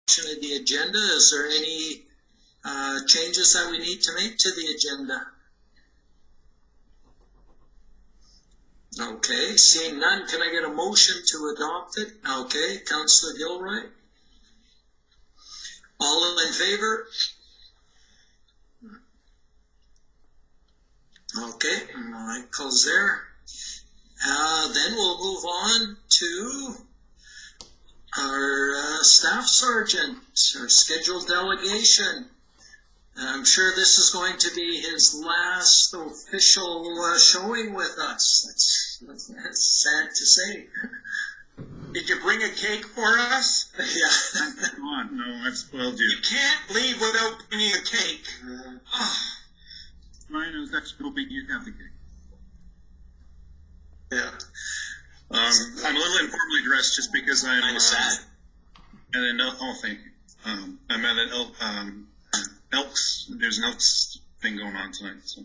of the agenda. Is there any changes that we need to make to the agenda? Okay, seeing none, can I get a motion to adopt it? Okay, Councillor Gilroy. All in favor? Okay, Michael's there. Then we'll move on to our staff sergeant, our scheduled delegation. I'm sure this is going to be his last official showing with us. That's sad to say. Did you bring a cake for us? Yeah. Come on, no, I've spoiled you. You can't leave without bringing a cake. Mine was actually hoping you'd have the cake. Yeah. I'm a little informally dressed just because I'm Kind of sad. And then thank you. I'm at an Elks. There's an Elks thing going on tonight. So,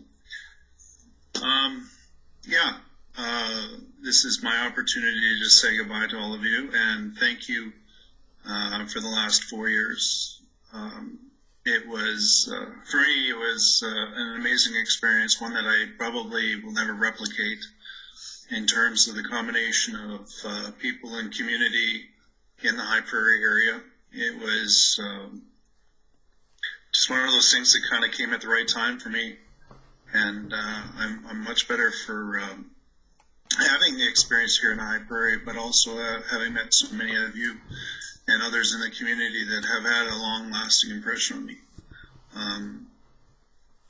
yeah. This is my opportunity to just say goodbye to all of you and thank you for the last 4 years. It was, for me, it was an amazing experience, one that I probably will never replicate in terms of the combination of people and community in the High Prairie area. It was just one of those things that kind of came at the right time for me. And I'm much better for having the experience here in the High Prairie, but also having met so many of you and others in the community that have had a long-lasting impression on me.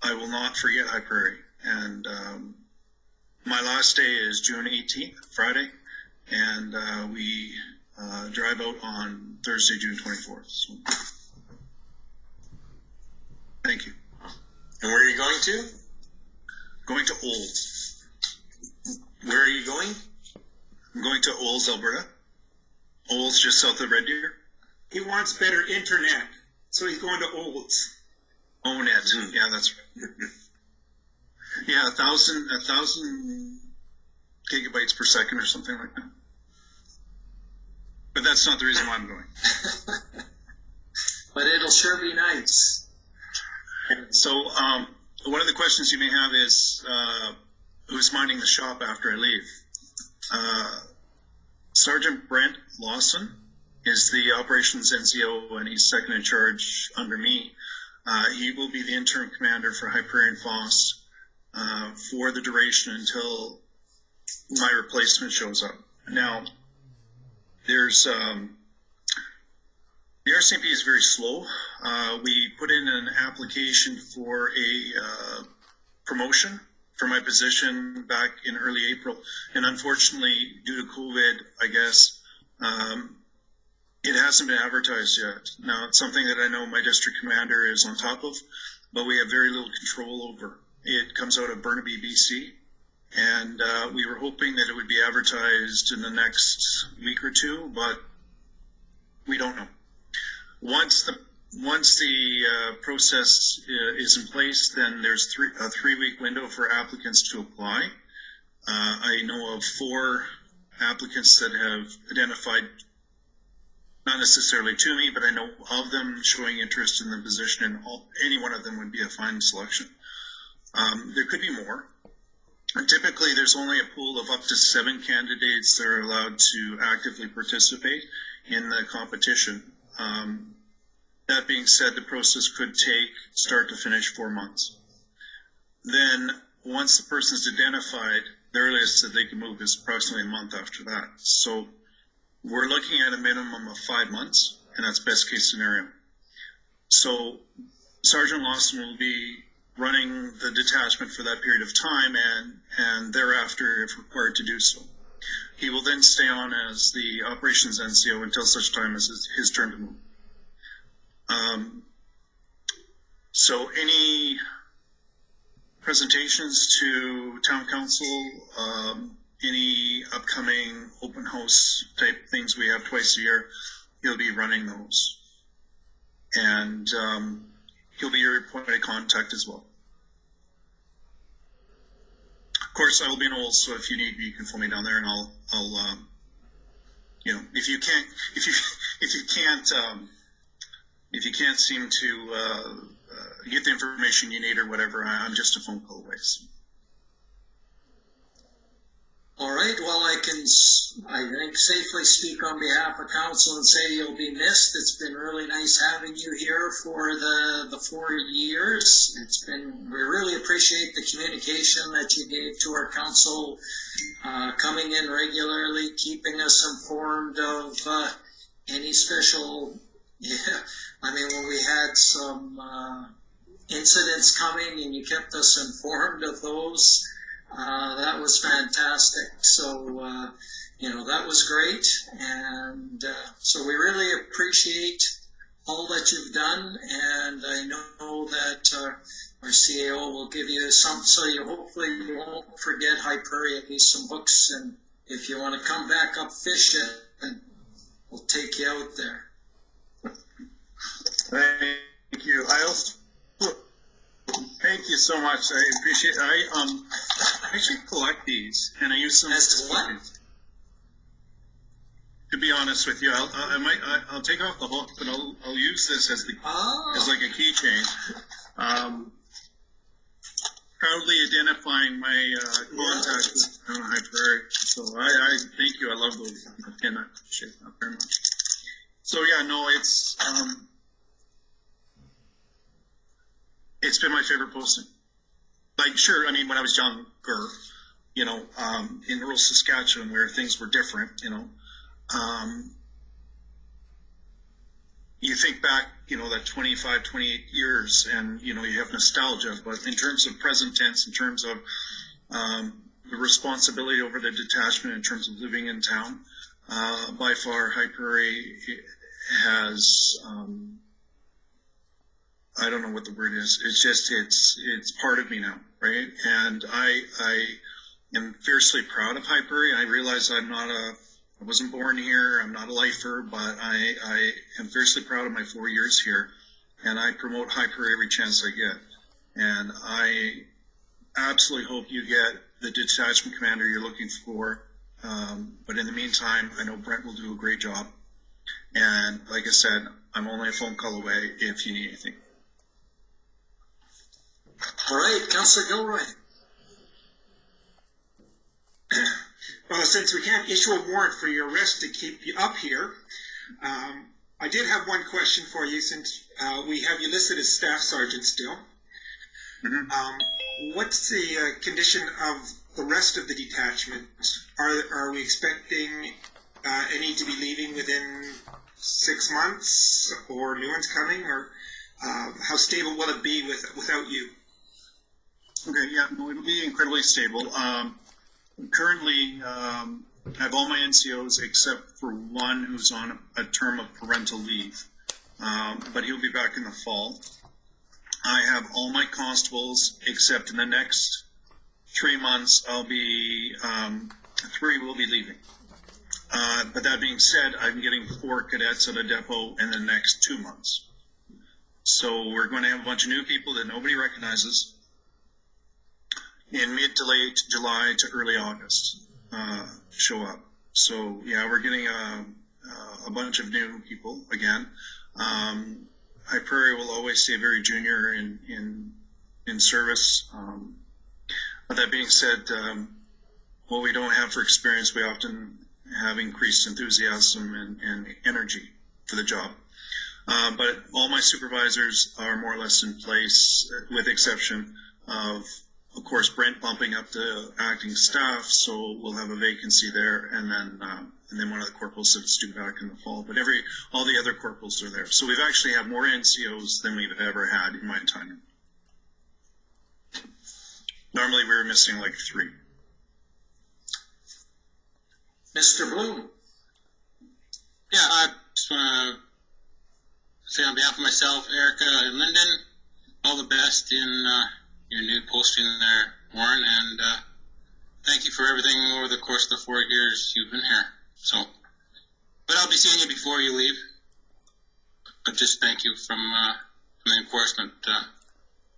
I will not forget High Prairie. And my last day is June 18th, Friday, and we drive out on Thursday, June 24th. So, thank you. And where are you going to? Going to Olds. Where are you going? I'm going to Olds, Alberta. Olds, just south of Red Deer. He wants better internet, so he's going to Olds. O-Net. Yeah, that's right. Yeah, 1,000 gigabytes per second or something like that. But that's not the reason why I'm going. But it'll sure be nice. So, one of the questions you may have is, who's minding the shop after I leave? Sergeant Brent Lawson is the operations NCO, and he's second in charge under me. He will be the interim commander for High Prairie and Foss for the duration until my replacement shows up. Now, there's the RCMP is very slow. We put in an application for a promotion for my position back in early April, and unfortunately, due to COVID, I guess, it hasn't been advertised yet. Now, it's something that I know my district commander is on top of, but we have very little control over. It comes out of Burnaby, BC, and we were hoping that it would be advertised in the next week or two, but we don't know. Once the process is in place, then there's a 3-week window for applicants to apply. I know of 4 applicants that have identified, not necessarily to me, but I know of them showing interest in the position, and any one of them would be a fine selection. There could be more. And typically, there's only a pool of up to 7 candidates that are allowed to actively participate in the competition. That being said, the process could take start to finish 4 months. Then, once the person's identified, the earliest that they can move is approximately a month after that. So, we're looking at a minimum of 5 months, and that's best case scenario. So, Sergeant Lawson will be running the detachment for that period of time, and thereafter, if required to do so. He will then stay on as the operations NCO until such time as his turn to move. So any presentations to town council, any upcoming open house type things we have twice a year, he'll be running those. And he'll be your point of contact as well. Of course, I will be in Olds, so if you need me, you can phone me down there, and I'll you know, if you can't if you can't seem to get the information you need or whatever, I'm just a phone call away. So. All right, well, I think, safely speak on behalf of council and say you'll be missed. It's been really nice having you here for the 4 years. We really appreciate the communication that you gave to our council, coming in regularly, keeping us informed of any special, I mean, when we had some incidents coming and you kept us informed of those, that was fantastic. So, that was great. And so we really appreciate all that you've done. And I know that our CAO will give you some, so you hopefully you won't forget High Prairie, at least some books. And if you want to come back up fishing, we'll take you out there. Thank you. Thank you so much. I appreciate it. I actually collect these, and I use them. As what? To be honest with you, I'll take off the hook, but I'll use this as like a keychain. Proudly identifying my contact with High Prairie. So I thank you. I love those, and I appreciate that very much. So yeah, no, it's been my favorite posting. Like, sure, I mean, when I was younger, in rural Saskatchewan where things were different, you think back, that 25, 28 years and, you have nostalgia, but in terms of present tense, in terms of the responsibility over the detachment, in terms of living in town, by far, High Prairie has, I don't know what the word is. It's just, it's part of me now, right? And I am fiercely proud of High Prairie. I realize I wasn't born here. I'm not a lifer, but I am fiercely proud of my 4 years here. And I promote High Prairie every chance I get. And I absolutely hope you get the detachment commander you're looking for. But in the meantime, I know Brent will do a great job. And like I said, I'm only a phone call away if you need anything. All right, Councillor Gilroy. Well, since we can't issue a warrant for your arrest to keep you up here, I did have one question for you since we have you listed as staff sergeant still. Mm-hmm. What's the condition of the rest of the detachment? Are we expecting any to be leaving within 6 months, or new ones coming, or how stable will it be without you? Okay, yeah, no, it'll be incredibly stable. Currently, I have all my NCOs except for one who's on a term of parental leave, but he'll be back in the fall. I have all my constables except in the next 3 months, I'll be, 3 will be leaving. But that being said, I'm getting 4 cadets at a depot in the next 2 months. So we're going to have a bunch of new people that nobody recognizes in mid to late July to early August show up. So yeah, we're getting a bunch of new people again. High Prairie will always stay very junior in service. But that being said, what we don't have for experience, we often have increased enthusiasm and energy for the job. But all my supervisors are more or less in place, with the exception of course, Brent bumping up to acting staff, so we'll have a vacancy there, and then one of the corporals that's due back in the fall. But all the other corporals are there, so we've actually had more NCOs than we've ever had in my time. Normally, we were missing like 3. Mr. Bloom. Yeah, I just want to say on behalf of myself, Erica, and Lyndon, all the best in your new posting there, Warren, and thank you for everything over the course of the 4 years you've been here. So, but I'll be seeing you before you leave. But just thank you from the enforcement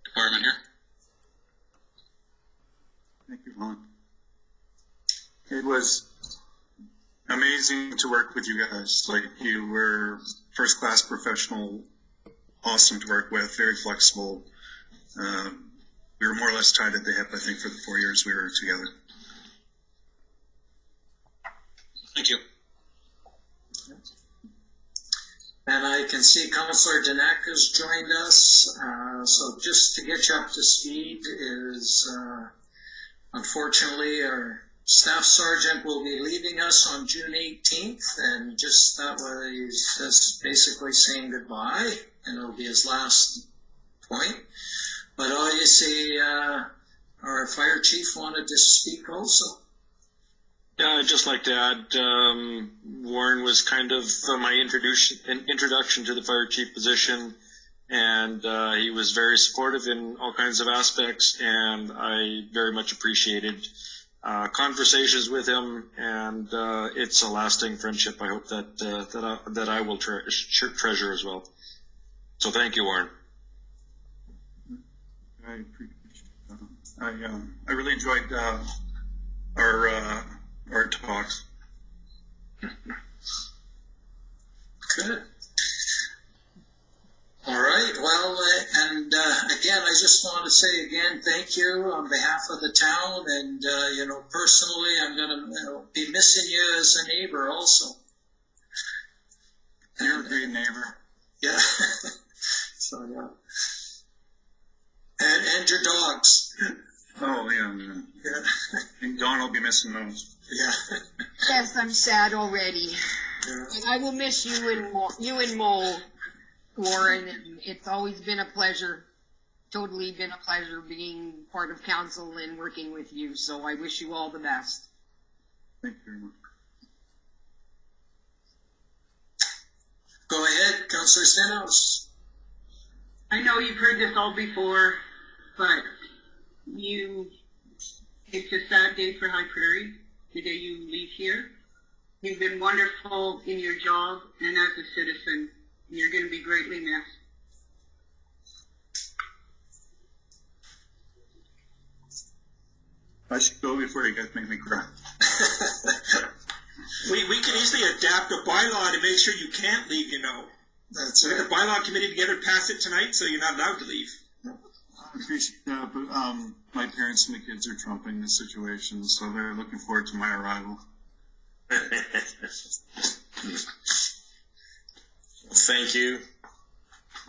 department here. Thank you, Ron. It was amazing to work with you guys. Like, you were first-class professional awesome to work with, very flexible. We were more or less tied at the hip, I think, for the 4 years we were together. Thank you. And I can see Councillor Danak has joined us. So just to get you up to speed is, unfortunately, our staff sergeant will be leaving us on June 18th, and just that way he's just basically saying goodbye, and it'll be his last point. But obviously, our fire chief wanted to speak also. Yeah, I'd just like to add, Warren was kind of my introduction to the fire chief position, and he was very supportive in all kinds of aspects, and I very much appreciated conversations with him, and it's a lasting friendship. I hope that I will treasure as well. So thank you, Warren. I appreciate that. I really enjoyed our talks. Good. All right. Well, and again, I just want to say again, thank you on behalf of the town, and personally, I'm gonna be missing you as a neighbor also. You're a great neighbor. Yeah. So yeah. And your dogs. Oh, yeah. Yeah. And Don will be missing those. Yeah. Yes, I'm sad already. Yeah. And I will miss you and Mo, Warren. It's always been a pleasure. Totally been a pleasure being part of council and working with you. So I wish you all the best. Thank you very much. Go ahead, Councillor Stenhouse. I know you've heard this all before, but it's a sad day for High Prairie, the day you leave here. You've been wonderful in your job and as a citizen, and you're going to be greatly missed. I should go before you guys make me cry. We can easily adapt a bylaw to make sure you can't leave, That's So we it. got the bylaw committee together, pass it tonight, so you're not allowed to leave. I appreciate that, but my parents and the kids are trumping the situation, so they're looking forward to my arrival. Thank you.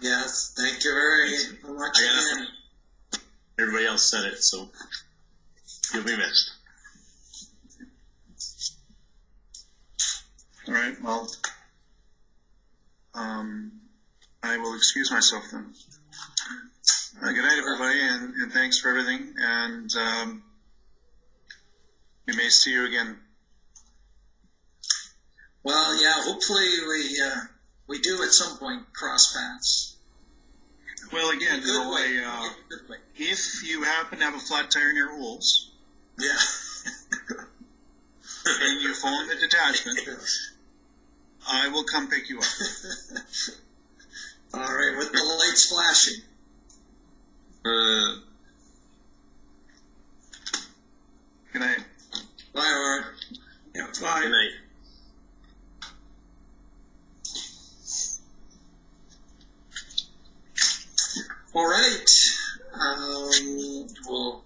Yes, thank you very much. I got again. nothing. Everybody else said it, so you'll be missed. All right, well, I will excuse myself then. Good night, everybody, and thanks for everything, and we may see you again. Well, yeah, hopefully we do at some point cross paths. Well, again, Good no way. way, Good way. if you happen to have a flat tire in your holes, Yeah. and you phone the detachment, I will come pick you up. All right, with the lights flashing. Good night. Bye, Warren. Yeah, bye. Good night. All right. We'll,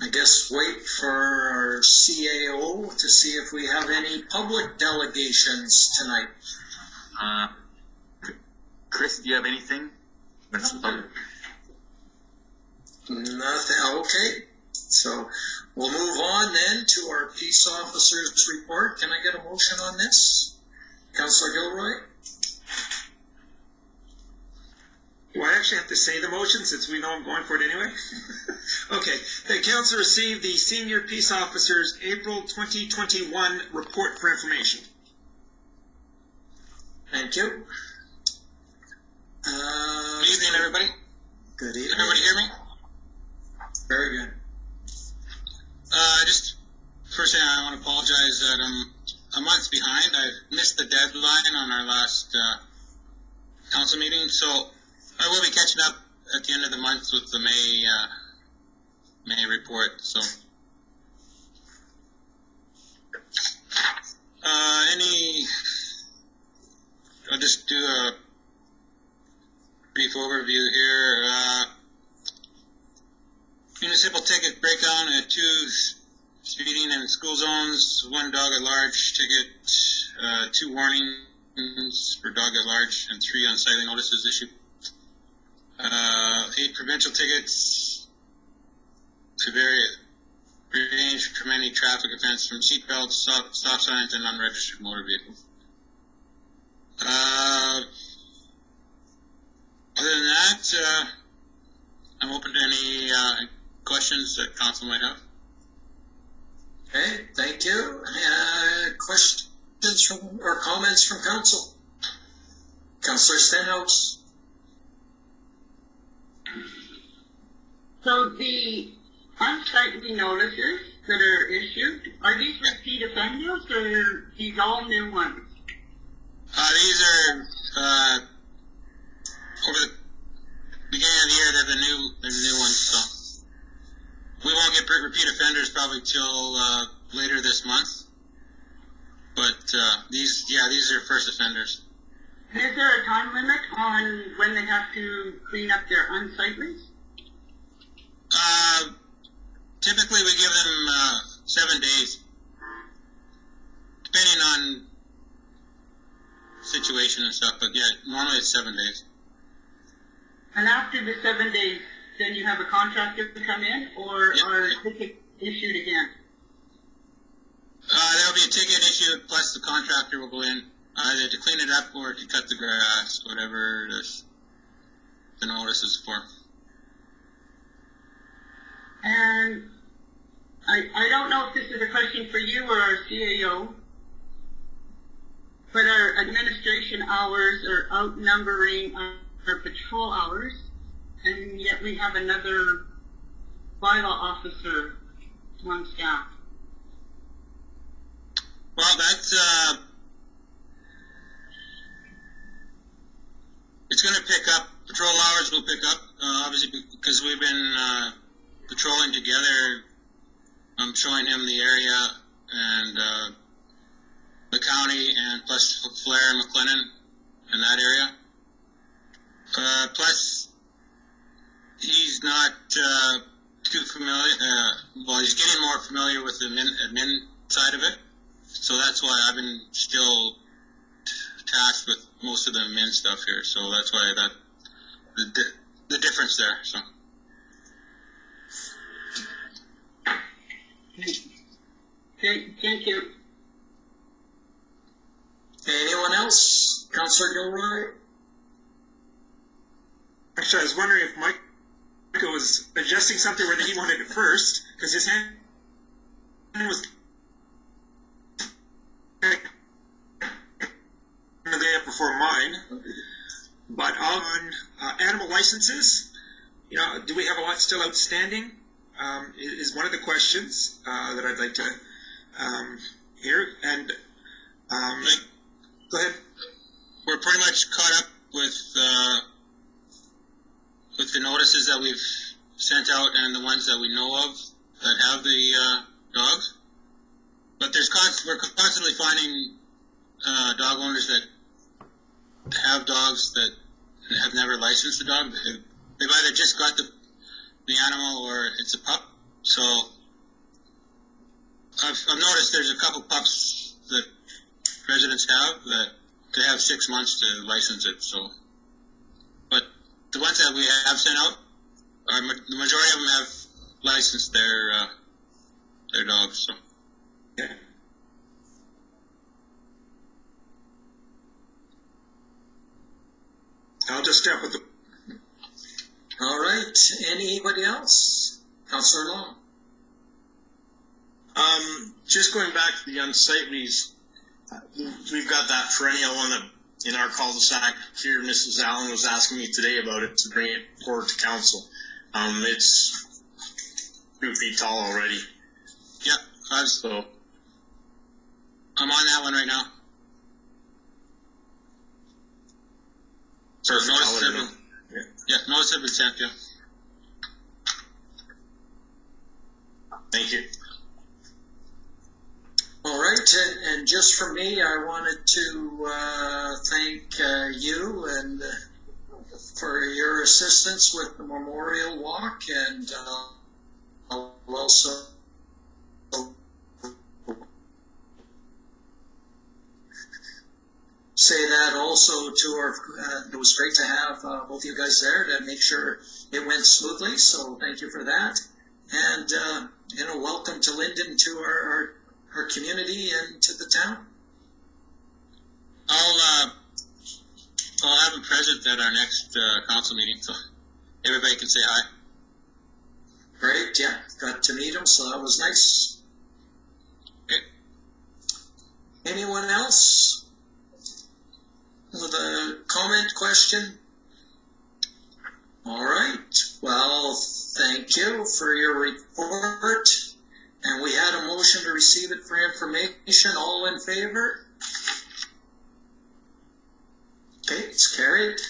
I guess, wait for our CAO to see if we have any public delegations tonight. Chris, do you have anything? Nothing. Okay. So we'll move on then to our peace officers report. Can I get a motion on this? Councillor Gilroy? Do I actually have to say the motion since we know I'm going for it anyway? Okay. The council received the Senior Peace Officers April 2021 report for information. Thank you. Good evening, everybody. Good Can evening. everybody hear me? Very good. Just first thing, I want to apologize that I'm a month behind. I missed the deadline on our last council meeting, so I will be catching up at the end of the month with the May report. So, I'll just do a brief overview here. Municipal ticket breakdown at 2 speeding and school zones, 1 dog at large ticket, 2 warnings for dog at large, and 3 unsightly notices issued. 8 provincial tickets to range from any traffic offense from seatbelts, stop signs, and unregistered motor vehicles. Other than that, I'm open to any questions that council might have. Okay, thank you. Questions from, or comments from council? Councillor Stenhouse? So the unsightly notices that are issued, are these repeat offenders or these all new ones? These are over the beginning of the year. They're the new ones. So we won't get repeat offenders probably till later this month. But these are first offenders. Is there a time limit on when they have to clean up their unsightlies? Typically we give them 7 days, depending on situation and stuff. But yeah, normally it's 7 days. And after the 7 days, then you have a contractor to come in, or Yep. are tickets issued again? There'll be a ticket issued, plus the contractor will go in either to clean it up or to cut the grass, whatever the notice is for. And I don't know if this is a question for you or our CAO, but our administration hours are outnumbering our patrol hours, and yet we have another bylaw officer on staff. Well, that's it's going to pick up. Patrol hours will pick up, obviously, because we've been patrolling together. I'm showing him the area and the county, and plus Flair and McLennan in that area. Plus, he's not too familiar. Well, he's getting more familiar with the admin side of it. So that's why I've been still tasked with most of the admin stuff here. So that's why the difference there. So. Thank you. Anyone else? Councillor Gilroy? Actually, I was wondering if Michael was adjusting something where he wanted it first, because his hand was the day up before mine. But on animal licenses, do we have a lot still outstanding? Is one of the questions that I'd like to hear. And go ahead. We're pretty much caught up with the notices that we've sent out and the ones that we know of that have the dogs. But we're constantly finding dog owners that have dogs that have never licensed the dog. They've either just got the animal or it's a pup. So I've noticed there's a couple pups that residents have that they have 6 months to license it. So, but the ones that we have sent out, the majority of them have licensed their dogs. So. Yeah. I'll just step with the. All right. Anybody else? Councillor Long? Just going back to the unsightlies, we've got that perennial one that in our cul-de-sac here. Mrs. Allen was asking me today about it to bring it forward to council. It's 2 feet tall already. Yeah, I'm on that one right now. So Perfect. notice I'll let have her been, know. yeah, notice have been sent. Yeah. Thank you. All right, and just for me, I wanted to thank you and for your assistance with the memorial walk, and I'll also say that also to our, it was great to have both you guys there to make sure it went smoothly, so thank you for that. And, welcome to Linden, to our community and to the town. I'll have him present at our next council meeting, so everybody can say hi. Great, yeah, got to meet him, so that was nice. Okay. Anyone else with a comment, question? All right, well, thank you for your report. And we had a motion to receive it for information. All in favor? Okay, it's carried.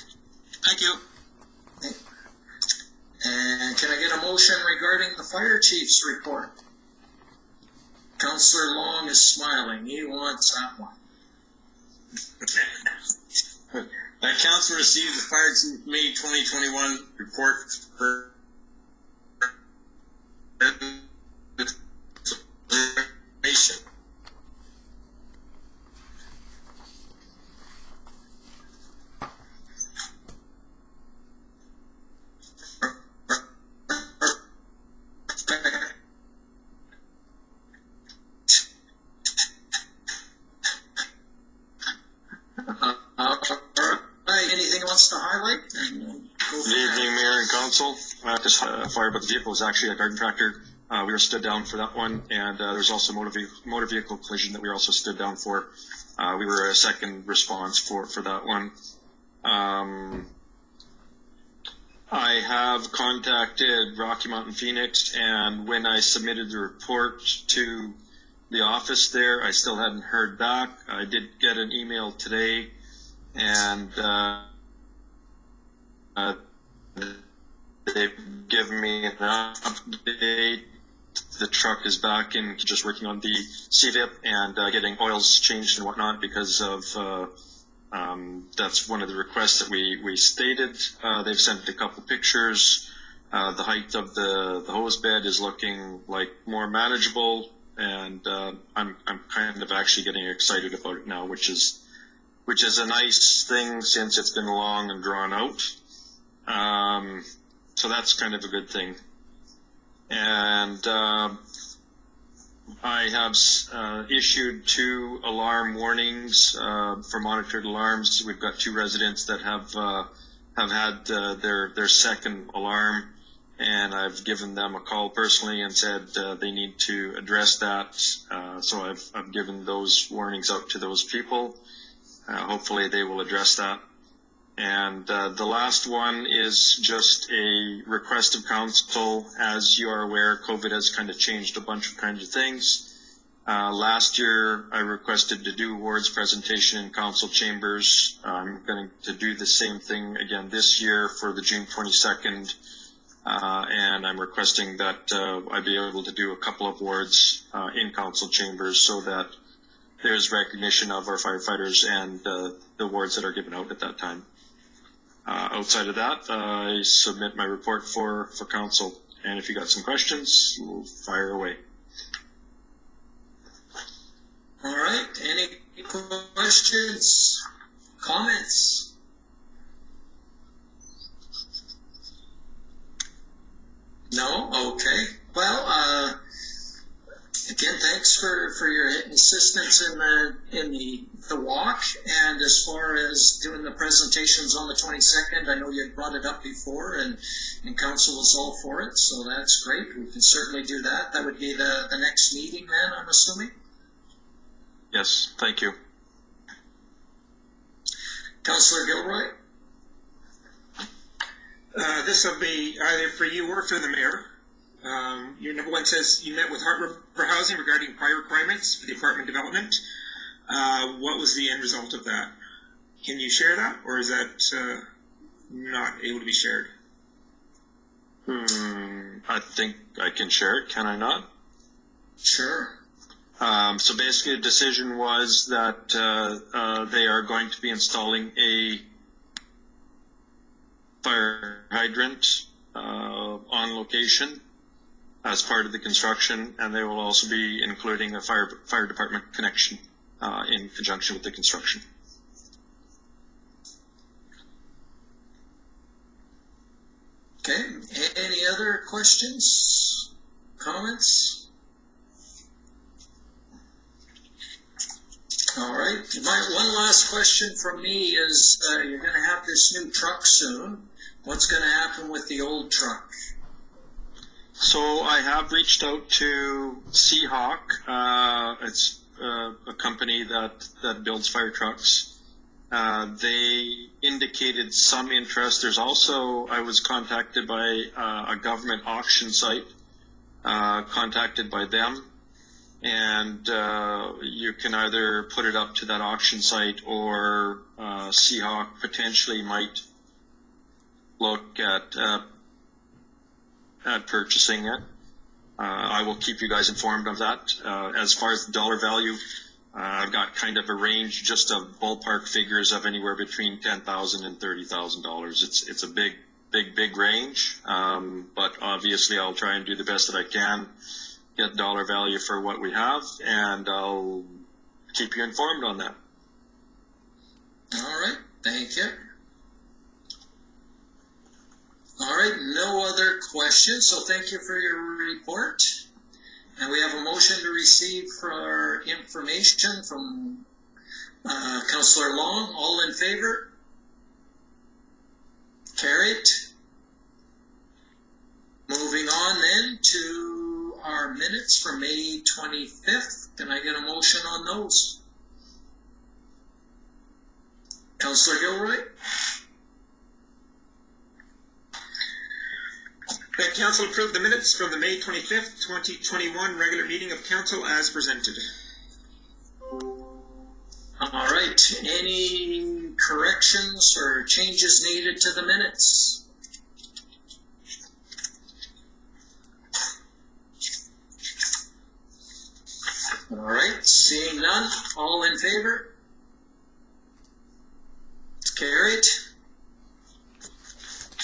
Thank you. And can I get a motion regarding the fire chief's report? Councillor Long is smiling. He wants that one. That council received the fire chief May 2021 report for information. Anything wants to highlight? Good evening, Mayor and Council. This fire by the vehicle was actually a garden tractor. We were stood down for that one, and there's also motor vehicle collision that we also stood down for. We were a second response for that one. I have contacted Rocky Mountain Phoenix, and when I submitted the report to the office there, I still hadn't heard back. I did get an email today, and they've given me an update. The truck is back in, just working on the CVIP and getting oils changed and whatnot, because of that's one of the requests that we stated. They've sent a couple pictures. The height of the hose bed is looking like more manageable, and I'm kind of actually getting excited about it now, which is a nice thing since it's been long and drawn out. So that's kind of a good thing. And I have issued 2 alarm warnings for monitored alarms. We've got 2 residents that have had their second alarm, and I've given them a call personally and said they need to address that. So I've given those warnings out to those people. Hopefully they will address that. And the last one is just a request of council. As you are aware, COVID has kind of changed a bunch of kinds of things. Last year, I requested to do awards presentation in council chambers. I'm going to do the same thing again this year for the June 22nd. And I'm requesting that I be able to do a couple of awards in council chambers so that there's recognition of our firefighters and the awards that are given out at that time. Outside of that, I submit my report for council. And if you got some questions, we'll fire away. All right, any questions, comments? No? Okay. Well, again, thanks for your assistance in the walk, and as far as doing the presentations on the 22nd, I know you had brought it up before, and council was all for it, so that's great. We can certainly do that. That would be the next meeting then, I'm assuming? Yes, thank you. Councillor Gilroy? This will be either for you or for the mayor. Your number 1 says you met with Heart River Housing regarding prior requirements for the apartment development. What was the end result of that? Can you share that, or is that not able to be shared? I think I can share it. Can I not? Sure. So basically, the decision was that they are going to be installing hydrant on location as part of the construction, and they will also be including a fire department connection in conjunction with the construction. Okay, any other questions, comments? All right, one last question from me is, you're gonna have this new truck soon. What's gonna happen with the old truck? So I have reached out to Seahawk. It's a company that builds fire trucks. They indicated some interest. There's also, I was contacted by a government auction site, contacted by them. And you can either put it up to that auction site, or Seahawk potentially might look at purchasing it. I will keep you guys informed of that. As far as the dollar value, I've got kind of a range, just of ballpark figures of anywhere between $10,000 and $30,000. It's a big range, but obviously I'll try and do the best that I can, get dollar value for what we have, and I'll keep you informed on that. All right, thank you. All right, no other questions, so thank you for your report. And we have a motion to receive for information from Councillor Long. All in favor? Carried. Moving on then to our minutes for May 25th. Can I get a motion on those? Councillor Gilroy? That council approved the minutes from the May 25th, 2021 regular meeting of council as presented. All right, any corrections or changes needed to the minutes? All right, seeing none, all in favor? It's carried.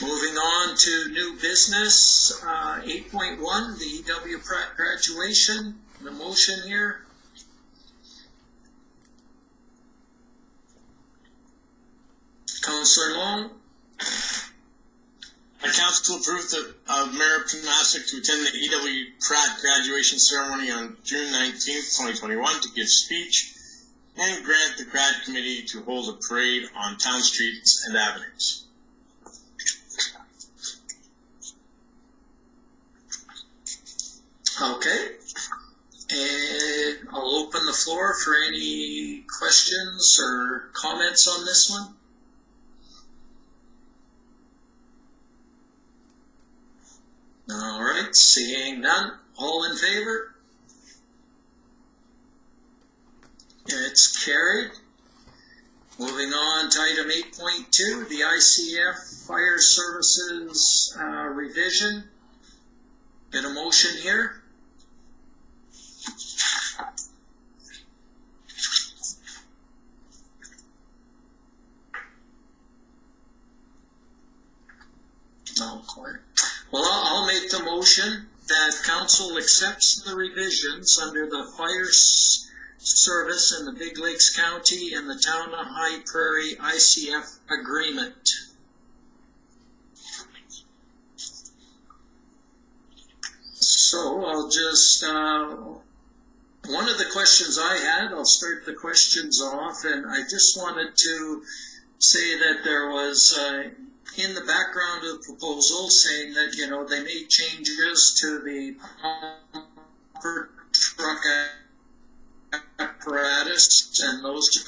Moving on to new business, 8.1, the E.W. Pratt graduation, the motion here. Councillor Long? The council approved Mayor Panasic to attend the E.W. Pratt graduation ceremony on June 19th, 2021 to give speech and grant the grad committee to hold a parade on town streets and avenues. Okay. And I'll open the floor for any questions or comments on this one. All right, seeing none, all in favor? It's carried. Moving on to item 8.2, the ICF Fire Services revision. Get a motion here? No, quite. Well, I'll make the motion that council accepts the revisions under the fire service in the Big Lakes County and the Town of High Prairie ICF agreement. So I'll just, one of the questions I had, I'll start the questions off, and I just wanted to say that there was, in the background of the proposal, saying that, you know, they made changes to the pumper truck apparatus, and those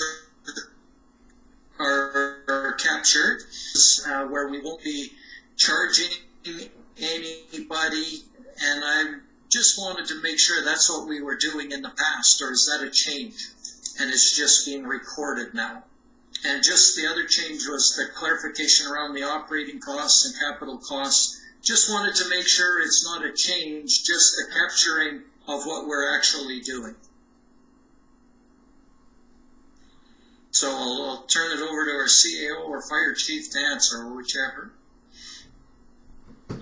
are captured, where we won't be charging anybody, and I just wanted to make sure that's what we were doing in the past, or is that a change? And it's just being recorded now. And just the other change was the clarification around the operating costs and capital costs. Just wanted to make sure it's not a change, just the capturing of what we're actually doing. So I'll turn it over to our CAO or fire chief to answer, whichever.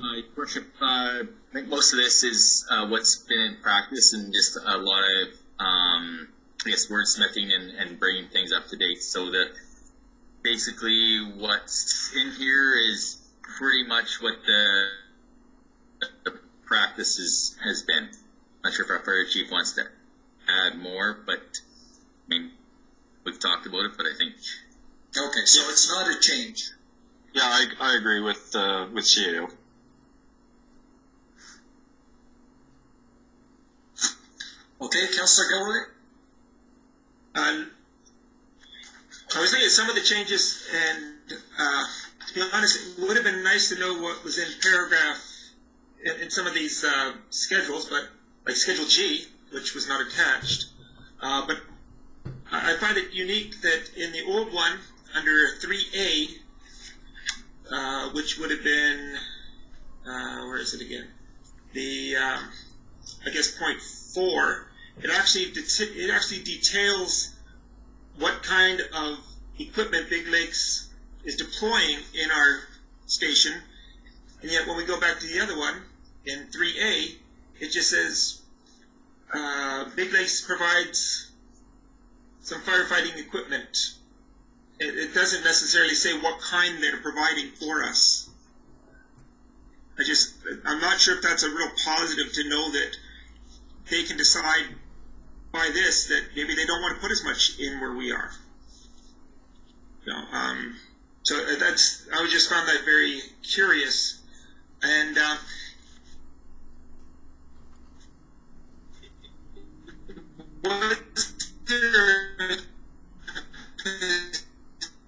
Your Worship, I think most of this is what's been in practice and just a lot of, I guess, wordsmithing and bringing things up to date. So basically what's in here is pretty much what the practice has been. Not sure if our fire chief wants to add more, but I mean, we've talked about it, but I think. Okay, so it's not a change. Yeah, I agree with CAO. Okay, Councillor Gilroy? I was thinking of some of the changes, and to be honest, it would have been nice to know what was in paragraph in some of these schedules, but like Schedule G, which was not attached. But I find it unique that in the old one, under 3A, which would have been, where is it again? The, I guess, point 4, it actually details what kind of equipment Big Lakes is deploying in our station, and yet when we go back to the other one, in 3A, it just says Big Lakes provides some firefighting equipment. It doesn't necessarily say what kind they're providing for us. I'm not sure if that's a real positive to know that they can decide by this that maybe they don't want to put as much in where we are. So I just found that very curious, and was there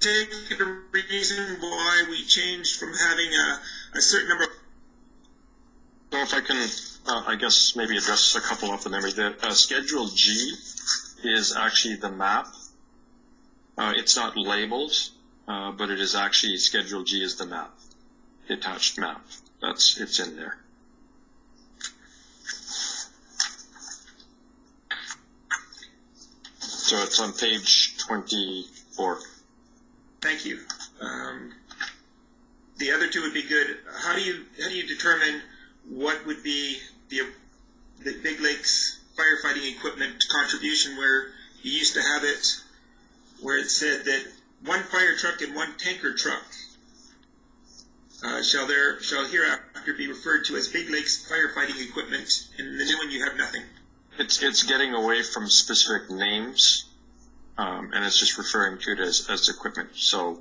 particular reason why we changed from having a certain number of... So if I can, I guess maybe address a couple of them. Schedule G is actually the map. It's not labeled, but it is actually Schedule G is the map, the attached map. It's in there. So it's on page 24. Thank you. The other two would be good. How do you determine what would be the Big Lakes firefighting equipment contribution, where you used to have it, where it said that one fire truck and one tanker truck shall hereafter be referred to as Big Lakes firefighting equipment, and in the new one you have nothing. It's getting away from specific names, and it's just referring to it as equipment. So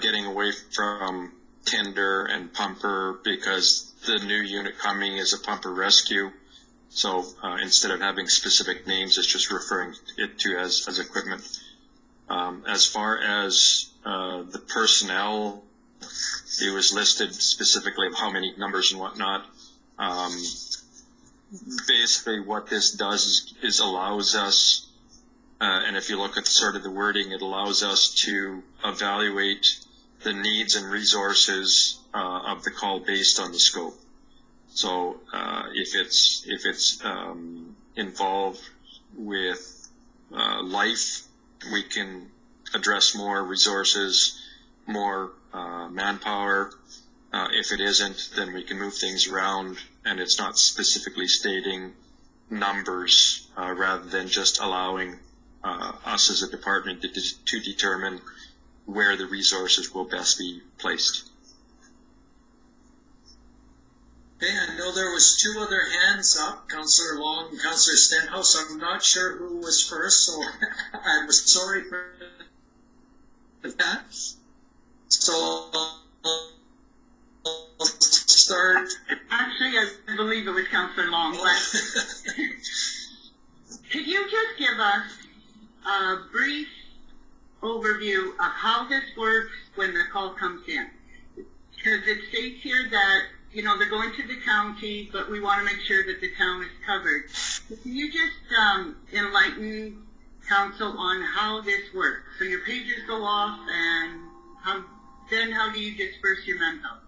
getting away from tender and pumper, because the new unit coming is a pumper rescue. So instead of having specific names, it's just referring it to as equipment. As far as the personnel, it was listed specifically of how many numbers and whatnot. Basically what this does is allows us, and if you look at sort of the wording, it allows us to evaluate the needs and resources of the call based on the scope. So if it's involved with life, we can address more resources, more manpower. If it isn't, then we can move things around, and it's not specifically stating numbers rather than just allowing us as a department to determine where the resources will best be placed. Okay, I know there was two other hands up, Councillor Long and Councillor Stenhouse. I'm not sure who was first, so I was sorry for that. So I'll start. Actually, I believe it was Councillor Long, but could you just give us a brief overview of how this works when the call comes in? Because it states here that, you know, they're going to the county, but we want to make sure that the town is covered. So can you just enlighten council on how this works? So your pages go off, and how do you disperse your manpower?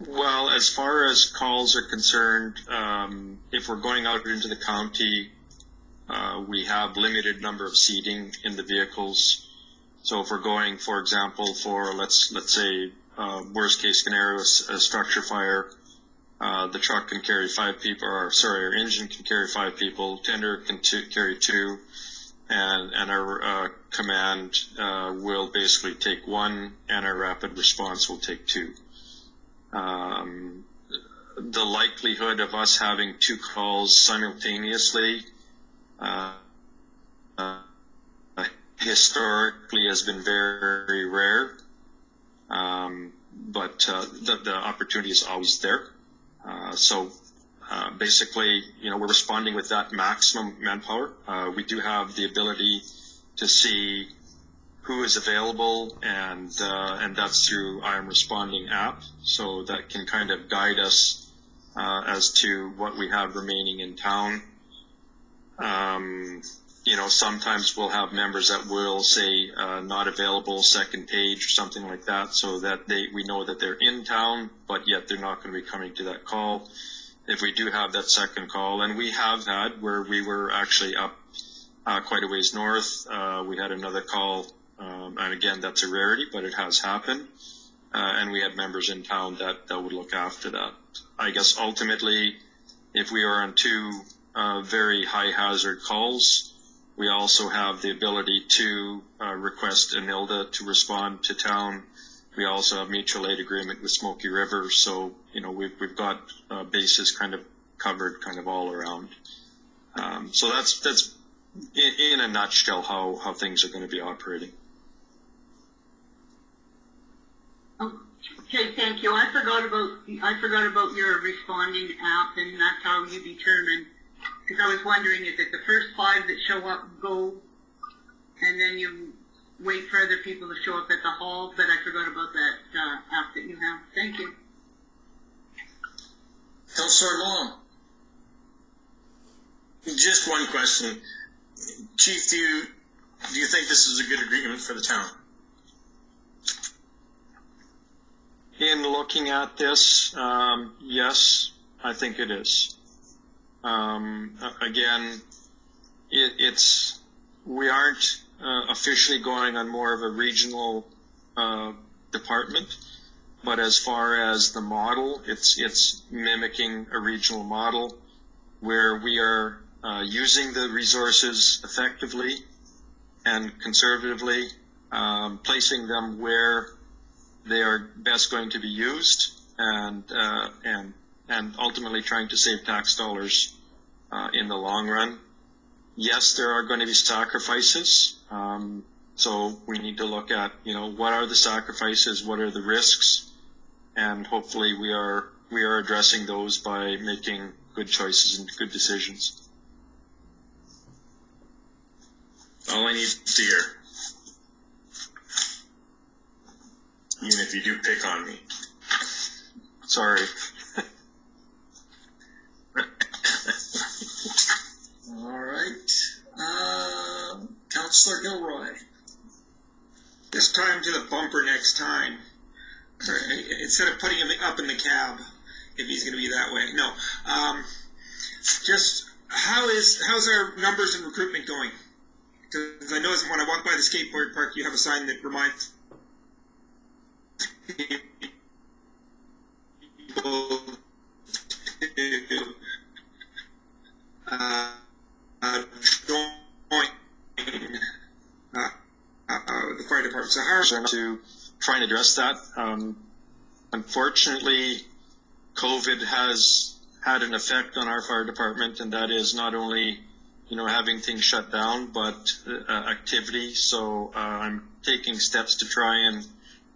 Well, as far as calls are concerned, if we're going out into the county, we have limited number of seating in the vehicles. So if we're going, for example, for let's say worst case scenario, a structure fire. The truck can carry 5 people, or sorry, our engine can carry 5 people, tender can carry 2, and our command will basically take 1, and our rapid response will take 2. The likelihood of us having 2 calls simultaneously historically has been very rare, but the opportunity is always there. So basically, we're responding with that maximum manpower. We do have the ability to see who is available, and that's through I Am Responding app. So that can kind of guide us as to what we have remaining in town. Sometimes we'll have members that will say not available, second page or something like that, so that we know that they're in town, but yet they're not going to be coming to that call. If we do have that second call, and we have had where we were actually up quite a ways north, we had another call, and again, that's a rarity, but it has happened. And we had members in town that would look after that. I guess ultimately, if we are on 2 very high hazard calls, we also have the ability to request an ILDA to respond to town. We also have mutual aid agreement with Smoky River, so we've got bases kind of covered, kind of all around. So that's in a nutshell how things are going to be operating. Okay, thank you. I forgot about your responding app, and that's how you determine. Because I was wondering, is it the first 5 that show up go, and then you wait for other people to show up at the hall? But I forgot about that app that you have. Thank you. Councillor Long. Just one question. Chief, do you think this is a good agreement for the town? In looking at this, yes, I think it is. Again, we aren't officially going on more of a regional department, but as far as the model, it's mimicking a regional model where we are using the resources effectively and conservatively, placing them where they are best going to be used, and ultimately trying to save tax dollars in the long run. Yes, there are going to be sacrifices. So we need to look at, what are the sacrifices, what are the risks, and hopefully we are addressing those by making good choices and good decisions. All I need to hear. Even if you do pick on me. Sorry. All right. Councillor Gilroy. This time to the bumper next time. Or, instead of putting him up in the cab, if he's going to be that way. No. Just how's our numbers in recruitment going? Because I noticed when I walk by the skateboard park, you have a sign that reminds people to join the fire department. So how to try and address that. Unfortunately, COVID has had an effect on our fire department, and that is not only having things shut down, but activity. So I'm taking steps to try and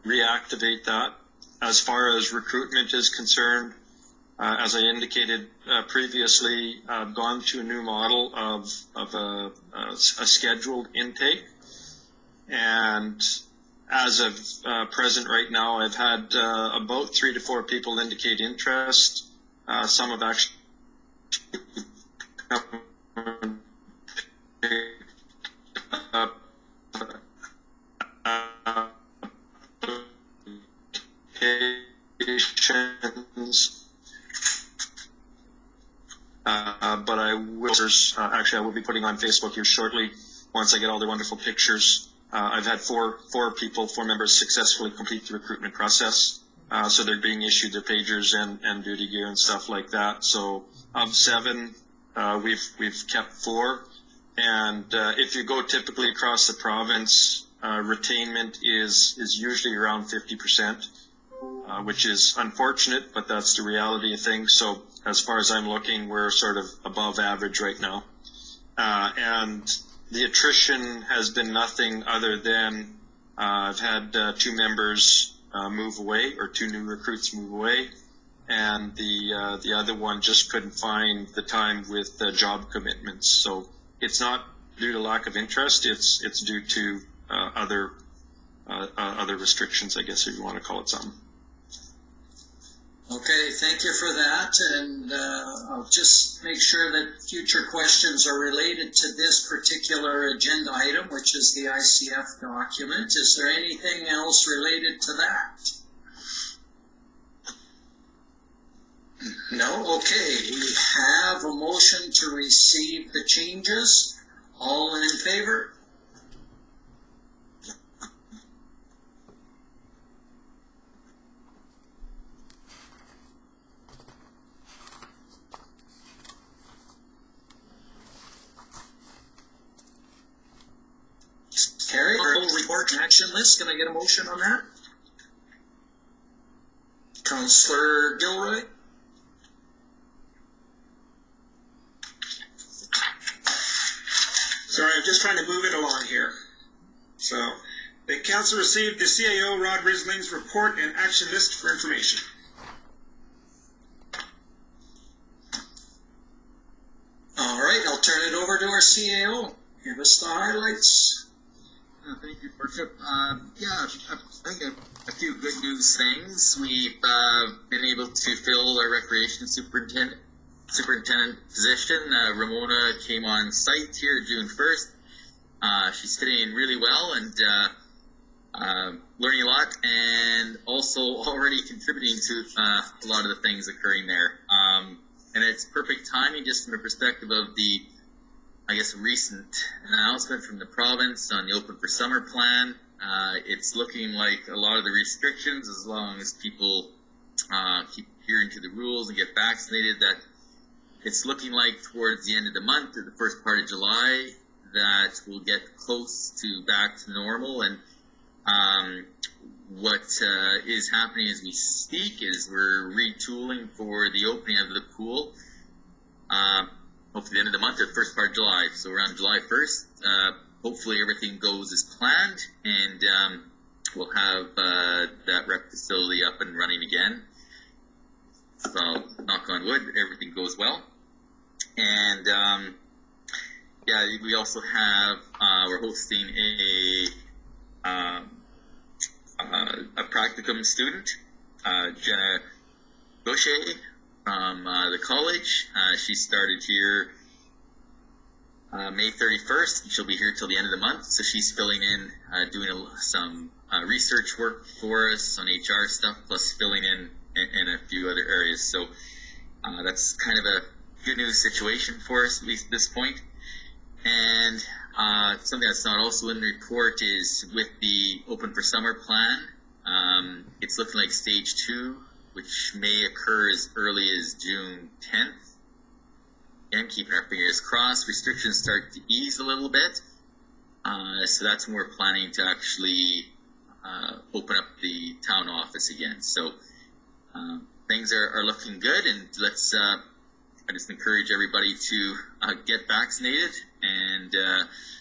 reactivate that. As far as recruitment is concerned, as I indicated previously, I've gone to a new model of a scheduled intake, and as of present right now, I've had about 3 to 4 people indicate interest. Some have actually but I will be putting on Facebook here shortly once I get all the wonderful pictures I've had four members successfully complete the recruitment process. So they're being issued their pagers and duty gear and stuff like that. So of 7, we've kept 4. And if you go typically across the province, retainment is usually around 50%, which is unfortunate, but that's the reality of things. So as far as I'm looking, we're sort of above average right now. And the attrition has been nothing other than I've had 2 members move away, or 2 new recruits move away, and the other one just couldn't find the time with job commitments. So it's not due to lack of interest; it's due to other restrictions, I guess, if you want to call it something. Okay, thank you for that, and I'll just make sure that future questions are related to this particular agenda item, which is the ICF document. Is there anything else related to that? No? Okay, we have a motion to receive the changes. All in favor? Carried. Report and action list. Can I get a motion on that? Councillor Gilroy? Sorry, I'm just trying to move it along here. So, the council received the CAO Rod Risling's report and action list for information. All right, I'll turn it over to our CAO. Give us the highlights. Thank you, Worship. I think a few good news things. We've been able to fill our recreation superintendent position. Ramona came on site here June 1st. She's fitting in really well and learning a lot, and also already contributing to a lot of the things occurring there. And it's perfect timing just from the perspective of the, I guess, recent announcement from the province on the Open for Summer plan. It's looking like a lot of the restrictions, as long as people keep adhering to the rules and get vaccinated, that it's looking like towards the end of the month or the first part of July that we'll get close to back to normal. And what is happening as we speak is we're retooling for the opening of the pool. Hopefully the end of the month or the first part of July. So around July 1st, hopefully everything goes as planned, and we'll have that rec facility up and running again. So knock on wood, everything goes well. And we also have, we're hosting a practicum student, Jenna Gaucher, from the college. She started here May 31st. She'll be here till the end of the month. So she's filling in, doing some research work for us on HR stuff, plus filling in a few other areas. So that's kind of a good news situation for us, at least at this point. And something that's not also in the report is with the Open for Summer plan. It's looking like stage 2, which may occur as early as June 10th. Again, keeping our fingers crossed. Restrictions start to ease a little bit. So that's when we're planning to actually open up the town office again. So things are looking good, and let's I just encourage everybody to get vaccinated, and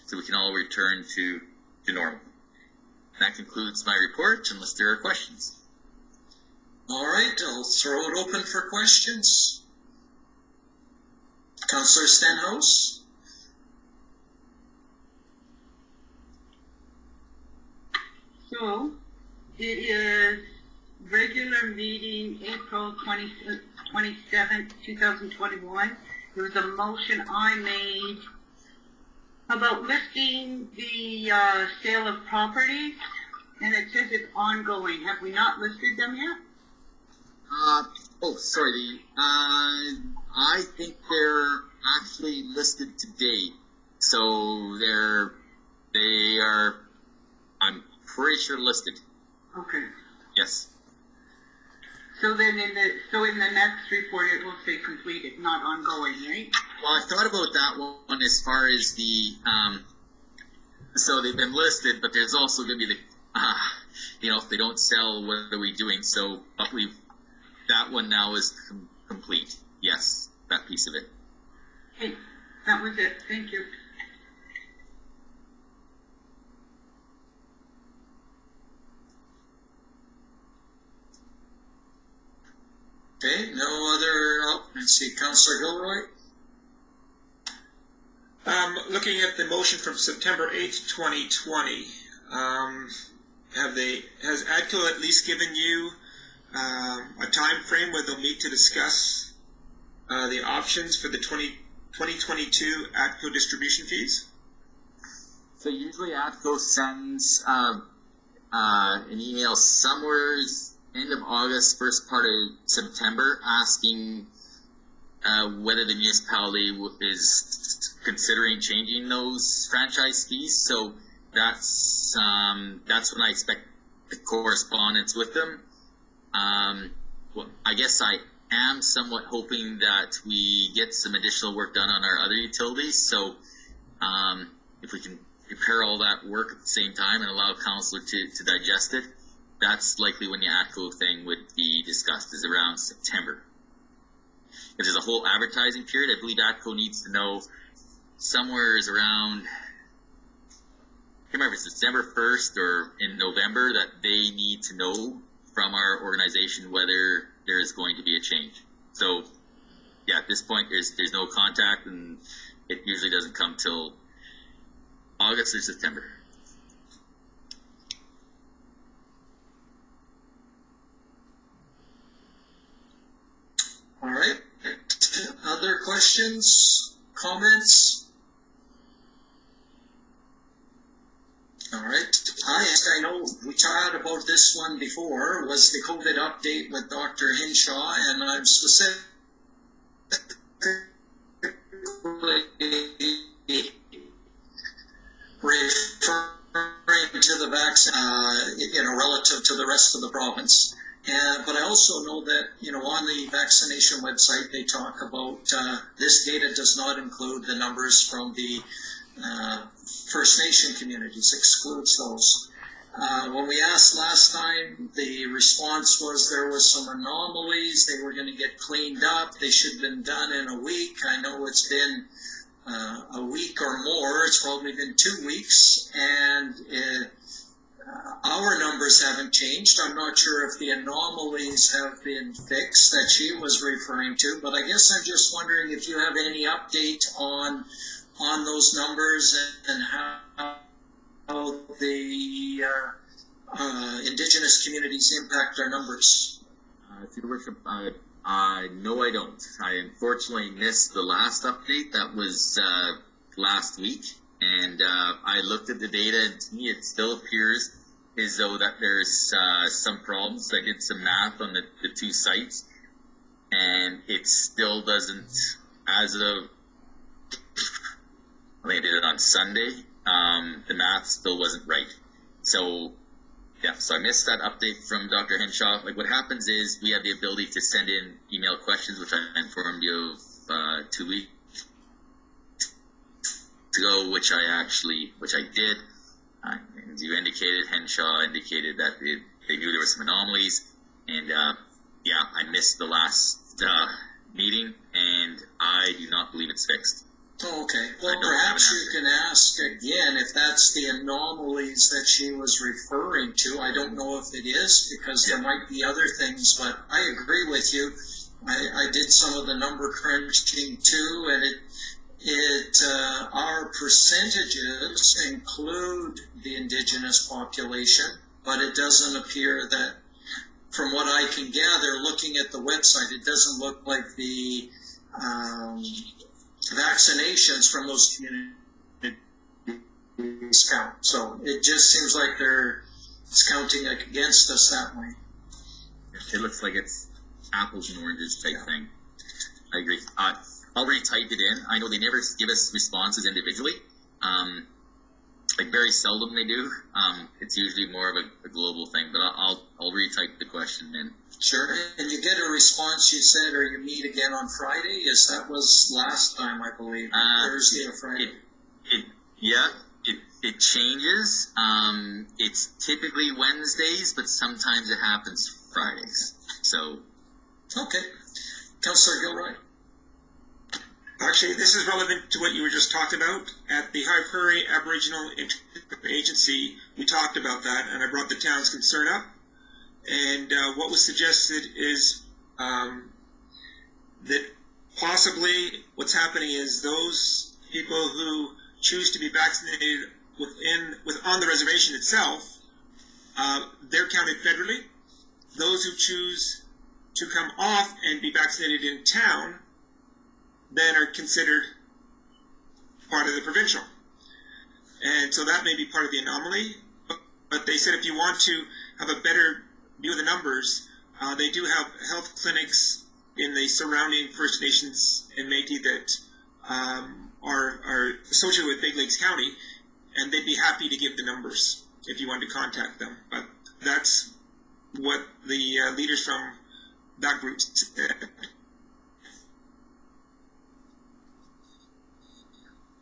so we can all return to normal. And that concludes my report, unless there are questions. All right, I'll throw it open for questions. Councillor Stenhouse? So, it is regular meeting April 27th, 2021. There was a motion I made about listing the sale of properties, and it says it's ongoing. Have we not listed them yet? Sorry. I think they're actually listed today. So they are pretty sure listed. Okay. Yes. So then in the next report, it will say completed, not ongoing, right? Well, I thought about that one as far as the, so they've been listed, but there's also going to be the, if they don't sell, what are we doing? So, but that one now is complete. Yes, that piece of it. Okay, that was it. Thank you. Okay, no other, let's see, Councillor Gilroy? Looking at the motion from September 8th, 2020, has ADCO at least given you a time frame where they'll meet to discuss the options for the 2022 ADCO distribution fees? So usually ADCO sends an email somewhere end of August, first part of September, asking whether the municipality is considering changing those franchise fees. So that's when I expect the correspondence with them. Well, I guess I am somewhat hoping that we get some additional work done on our other utilities. So if we can prepare all that work at the same time and allow council to digest it, that's likely when the ADCO thing would be discussed, is around September. If there's a whole advertising period, I believe ADCO needs to know somewhere is around, I can't remember if it's December 1st or in November, that they need to know from our organization whether there is going to be a change. So yeah, at this point there's no contact, and it usually doesn't come till August or September. All right. Other questions, comments? All right. I know we talked about this one before, was the COVID update with Dr. Hinshaw, and I'm specifically referring to the vaccine, relative to the rest of the province. But I also know that, on the vaccination website, they talk about this data does not include the numbers from the First Nation communities, excludes those. When we asked last time, the response was there was some anomalies. They were going to get cleaned up. They should have been done in a week. I know it's been a week or more. It's probably been 2 weeks, and our numbers haven't changed. I'm not sure if the anomalies have been fixed that she was referring to, but I guess I'm just wondering if you have any update on those numbers and how the Indigenous communities impact our numbers. Your Worship, no, I don't. I unfortunately missed the last update. That was last week, and I looked at the data, and to me it still appears as though that there's some problems. I did some math on the two sites, and it still doesn't, as of, I think I did it on Sunday, the math still wasn't right. So, yeah, so I missed that update from Dr. Henshaw. Like, what happens is we have the ability to send in email questions, which I informed you of 2 weeks ago, which I did. As you indicated, Henshaw indicated that they knew there were some anomalies, and yeah, I missed the last meeting, and I do not believe it's fixed. Oh, okay. Well, perhaps you can ask again if that's the anomalies that she was referring to. I don't know if it is, because there might be other things, but I agree with you. I did some of the number crunching too, and our percentages include the Indigenous population, but it doesn't appear that, from what I can gather, looking at the website, it doesn't look like the vaccinations from those communities count. So it just seems like it's counting against us that way. It looks like it's apples and oranges type thing. I agree. Already typed it in. I know they never give us responses individually. like very seldom they do. It's usually more of a global thing, but I'll retype the question in. Sure. And you get a response, you said, or you meet again on Friday? Yes, that was last time, I believe. Thursday or Friday. It changes. It's typically Wednesdays, but sometimes it happens Fridays. So. Okay. Councillor Gilroy. Actually, this is relevant to what you were just talking about. At the High Prairie Aboriginal Agency, we talked about that, and I brought the town's concern up. And what was suggested is that possibly what's happening is those people who choose to be vaccinated on the reservation itself, they're counted federally. Those who choose to come off and be vaccinated in town then are considered part of the provincial. And so that may be part of the anomaly, but they said if you want to have a better view of the numbers, they do have health clinics in the surrounding First Nations and Métis that are associated with Big Lakes County, and they'd be happy to give the numbers if you wanted to contact them. But that's what the leaders from that group said.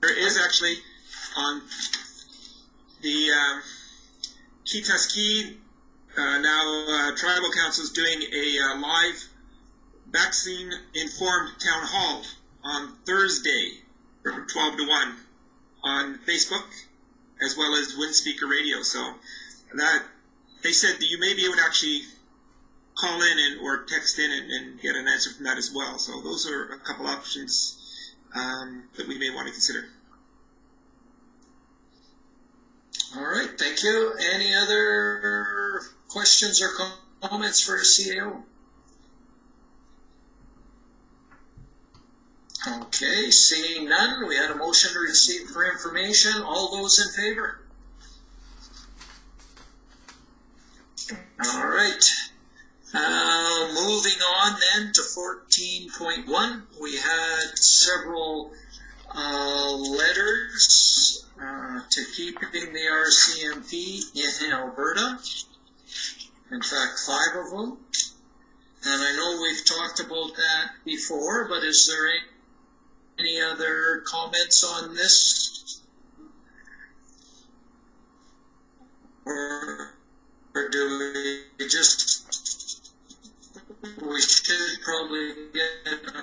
There is actually on the Kitaski now Tribal Council is doing a live vaccine-informed town hall on Thursday from 12 to 1 on Facebook as well as Windspeaker Radio. So that they said that you may be able to actually call in or text in and get an answer from that as well. So those are a couple options that we may want to consider. All right, thank you. Any other questions or comments for CAO? Okay, seeing none, we had a motion to receive for information. All those in favor? All right. Moving on then to 14.1, we had several letters to keeping the RCMP in Alberta. In fact, 5 of them. And I know we've talked about that before, but is there any other comments on this? Or do we just, we should probably get a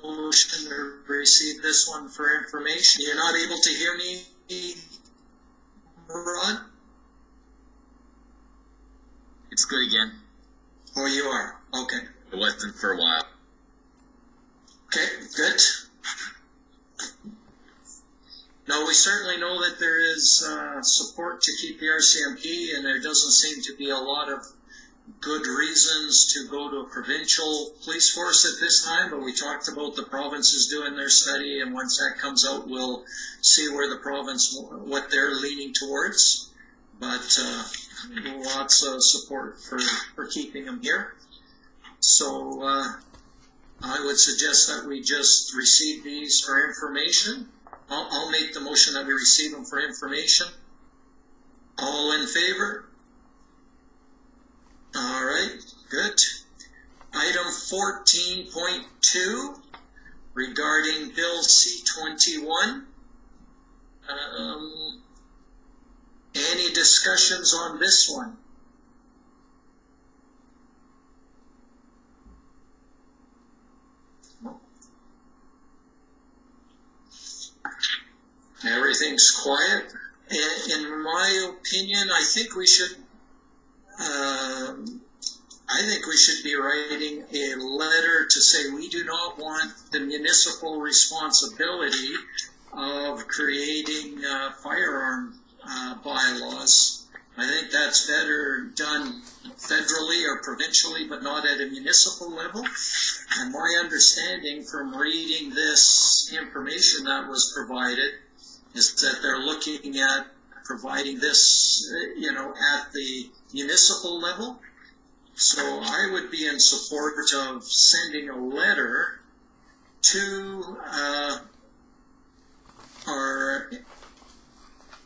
motion to receive this one for information. You're not able to hear me, Ron? It's good again. Oh, you are? Okay. It wasn't for a while. Okay, good. No, we certainly know that there is support to keep the RCMP, and there doesn't seem to be a lot of good reasons to go to a provincial police force at this time, but we talked about the provinces doing their study, and once that comes out, we'll see where the province, what they're leaning towards. But lots of support for keeping them here. So I would suggest that we just receive these for information. I'll make the motion that we receive them for information. All in favor? All right, good. Item 14.2 regarding Bill C-21. Any discussions on this one? Everything's quiet. In my opinion, I think we should be writing a letter to say we do not want the municipal responsibility of creating firearm bylaws. I think that's better done federally or provincially, but not at a municipal level. And my understanding from reading this information that was provided is that they're looking at providing this, at the municipal level. So I would be in support of sending a letter to our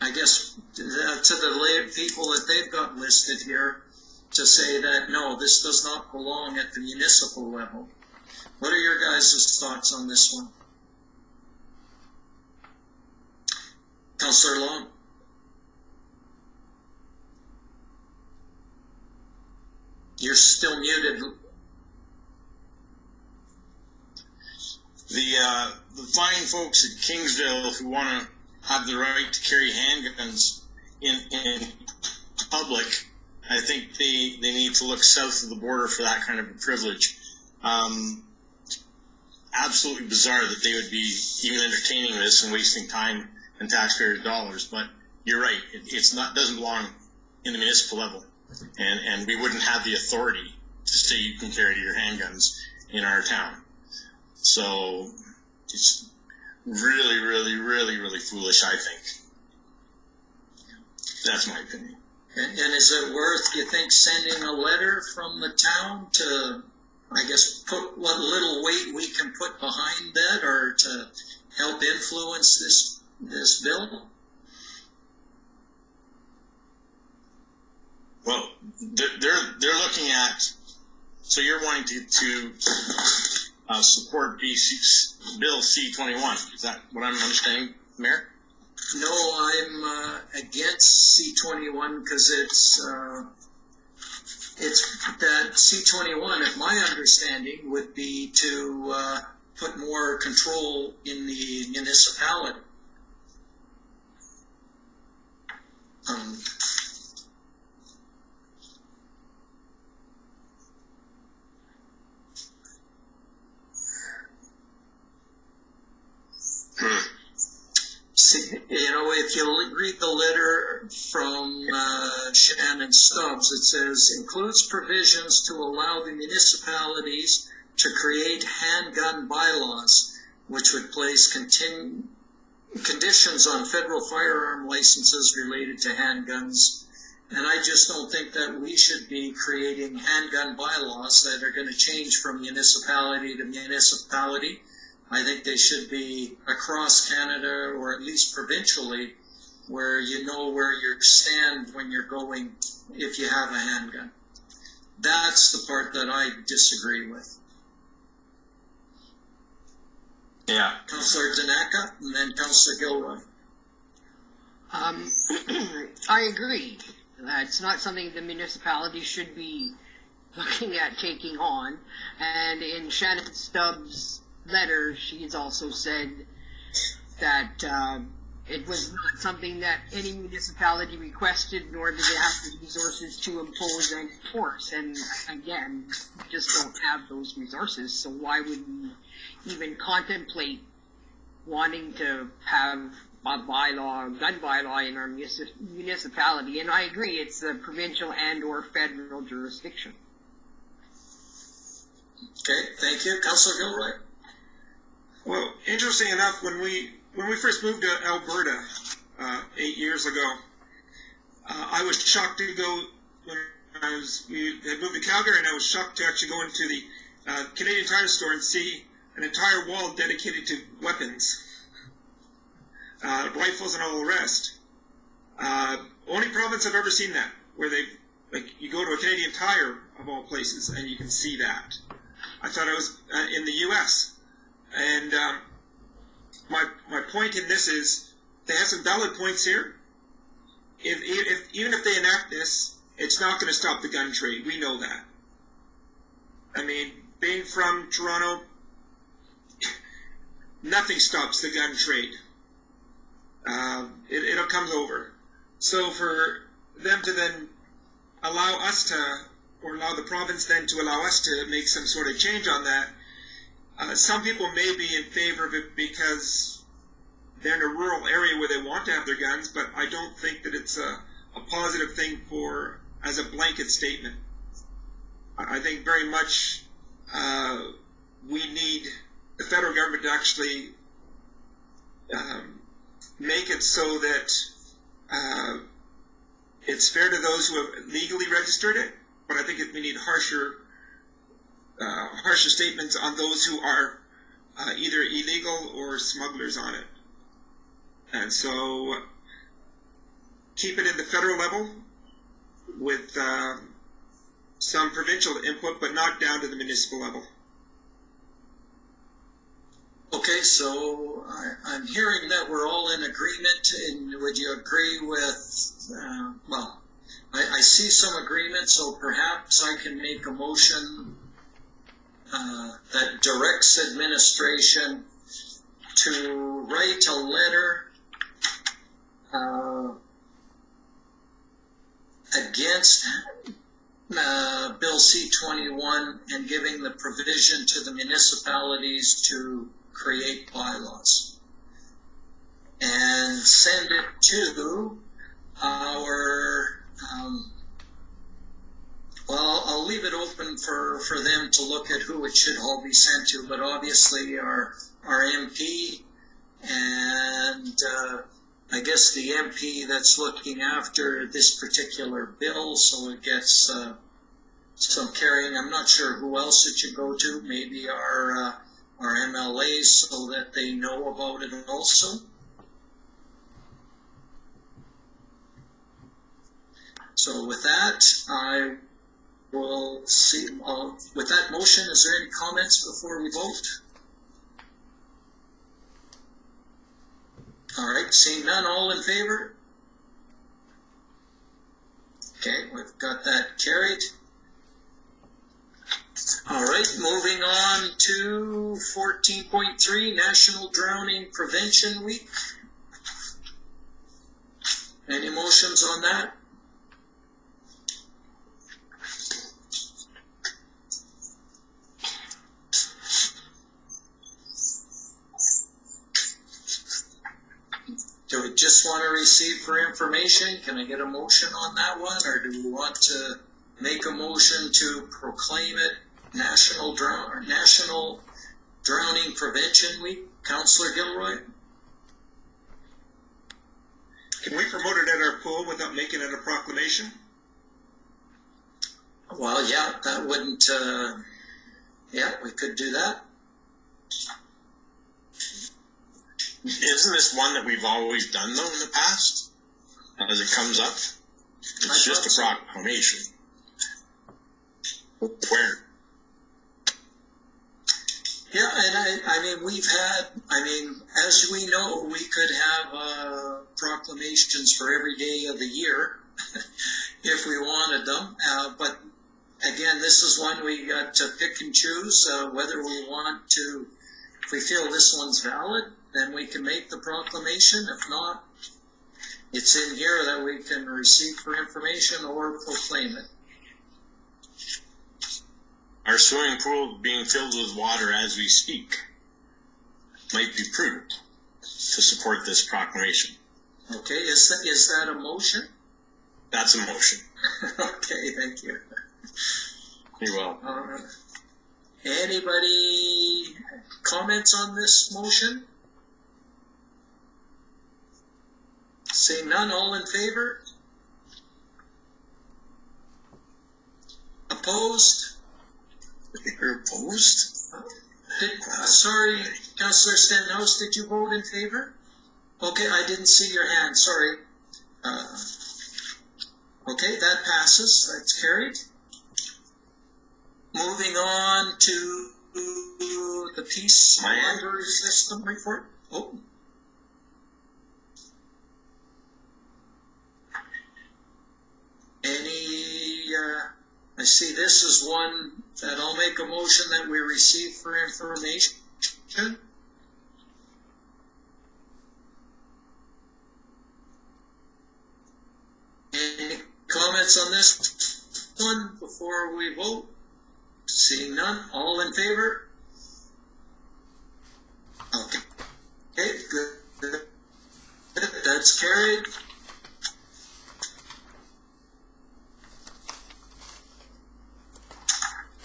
I guess, to the people that they've got listed here, to say that, no, this does not belong at the municipal level. What are your guys' thoughts on this one? Councillor Long? You're still muted. The fine folks at Kingsville who want to have the right to carry handguns in public, I think they need to look south of the border for that kind of a privilege. Absolutely bizarre that they would be even entertaining this and wasting time and taxpayers' dollars. But you're right; it's not doesn't belong in the municipal level, and we wouldn't have the authority to say you can carry your handguns in our town. So it's really, really, really, really foolish, I think. That's my opinion. And is it worth, you think, sending a letter from the town to, I guess, put what little weight we can put behind that, or to help influence this bill? Well, they're looking at. So you're wanting to support Bill C-21. Is that what I'm understanding, Mayor? No, I'm against C-21 because it's that C-21, if my understanding, would be to put more control in the municipality. You know, if you read the letter from Shannon Stubbs, it says, includes provisions to allow the municipalities to create handgun bylaws, which would place conditions on federal firearm licenses related to handguns. And I just don't think that we should be creating handgun bylaws that are going to change from municipality to municipality. I think they should be across Canada, or at least provincially, where you know where you stand when you're going, if you have a handgun. That's the part that I disagree with. Yeah. Councillor Danaka, and then Councillor Gilroy. I agree. It's not something the municipality should be looking at taking on. And in Shannon Stubbs' letter, she's also said that it was not something that any municipality requested, nor did they have the resources to impose and enforce. And again, we just don't have those resources, so why would we even contemplate wanting to have a bylaw, gun bylaw in our municipality? And I agree, it's a provincial and or federal jurisdiction. Okay, thank you. Councillor Gilroy? Well, interesting enough, when we first moved to Alberta 8 years ago, I was shocked to go when we had moved to Calgary, and I was shocked to actually go into the Canadian Tire store and see an entire wall dedicated to weapons, rifles, and all the rest. Only province I've ever seen that, where you go to a Canadian Tire of all places, and you can see that. I thought I was in the U.S. And my point in this is, they have some valid points here. Even if they enact this, it's not going to stop the gun trade. We know that. I mean, being from Toronto, nothing stops the gun trade. It'll come over. So for them to then allow us to, or allow the province then to allow us to make some sort of change on that, some people may be in favor of it because they're in a rural area where they want to have their guns, but I don't think that it's a positive thing as a blanket statement. I think very much we need the federal government to actually make it so that it's fair to those who have legally registered it, but I think we need harsher statements on those who are either illegal or smugglers on it. And so keep it in the federal level with some provincial input, but not down to the municipal level. Okay, so I'm hearing that we're all in agreement, and would you agree with, well, I see some agreement, so perhaps I can make a motion that directs administration to write a letter against Bill C-21 and giving the provision to the municipalities to create bylaws and send it to our well, I'll leave it open for them to look at who it should all be sent to, but obviously our MP and I guess the MP that's looking after this particular bill, so it gets some carrying. I'm not sure who else it should go to, maybe our MLAs, so that they know about it also. So with that, I will see, with that motion, is there any comments before we vote? All right, seeing none, all in favor? Okay, we've got that carried. All right, moving on to 14.3, National Drowning Prevention Week. Any motions on that? Do we just want to receive for information? Can I get a motion on that one? Or do we want to make a motion to proclaim it National Drowning Prevention Week? Councillor Gilroy? Can we promote it at our pool without making it a proclamation? Well, yeah, that wouldn't, yeah, we could do that. Isn't this one that we've always done though in the past? As it comes up? It's just a proclamation. Where? Yeah, and I mean, we've had, I mean, as we know, we could have proclamations for every day of the year if we wanted them. But again, this is one we got to pick and choose whether we want to, if we feel this one's valid, then we can make the proclamation. If not, it's in here that we can receive for information or proclaim it. Our swimming pool being filled with water as we speak might be prudent to support this proclamation. Okay, is that a motion? That's a motion. Okay, thank you. You're welcome. Anybody comments on this motion? Seeing none, all in favor? Opposed? You're opposed? Sorry, Councillor Stenhouse, did you vote in favor? Okay, I didn't see your hand, sorry. Okay, that passes, that's carried. Moving on to the Peace Library System report. Oh. I see this is one that I'll make a motion that we receive for information. Any comments on this one before we vote? Seeing none, all in favor? Okay. Okay, good. That's carried.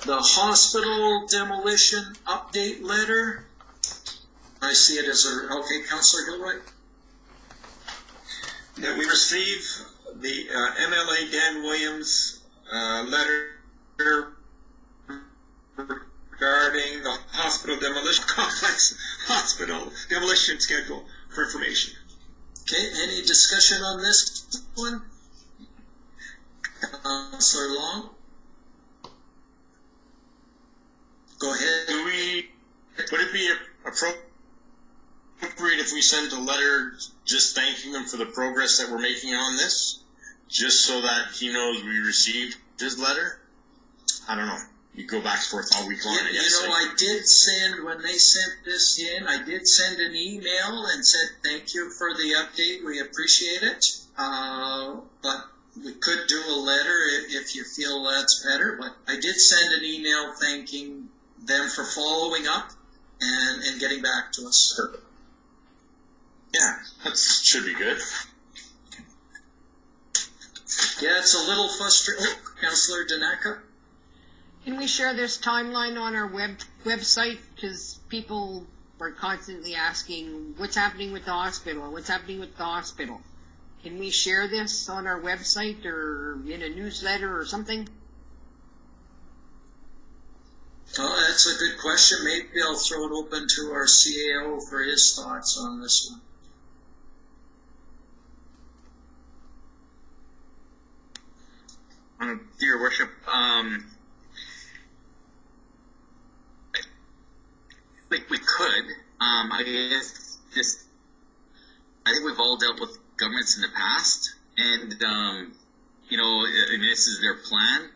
The hospital demolition update letter. I see it as a, okay, Councillor Gilroy. That we receive the MLA Dan Williams letter regarding the hospital demolition complex hospital demolition schedule for information. Okay, any discussion on this? one? Councillor Long? Go ahead. Would it be appropriate if we sent a letter just thanking him for the progress that we're making on this? Just so that he knows we received his letter? I don't know. You go back and forth all week long, I guess. I did send, when they sent this in, I did send an email and said, thank you for the update, we appreciate it. But we could do a letter if you feel that's better, but I did send an email thanking them for following up and getting back to us. Yeah, that should be good. Yeah, it's a little frustrating. Oh, Councillor Danaka? Can we share this timeline on our website? Because people are constantly asking, what's happening with the hospital? What's happening with the hospital? Can we share this on our website or in a newsletter or something? Oh, that's a good question. Maybe I'll throw it open to our CAO for his thoughts on this one. Dear Worship, we could. I guess I think we've all dealt with governments in the past, and and this is their plan.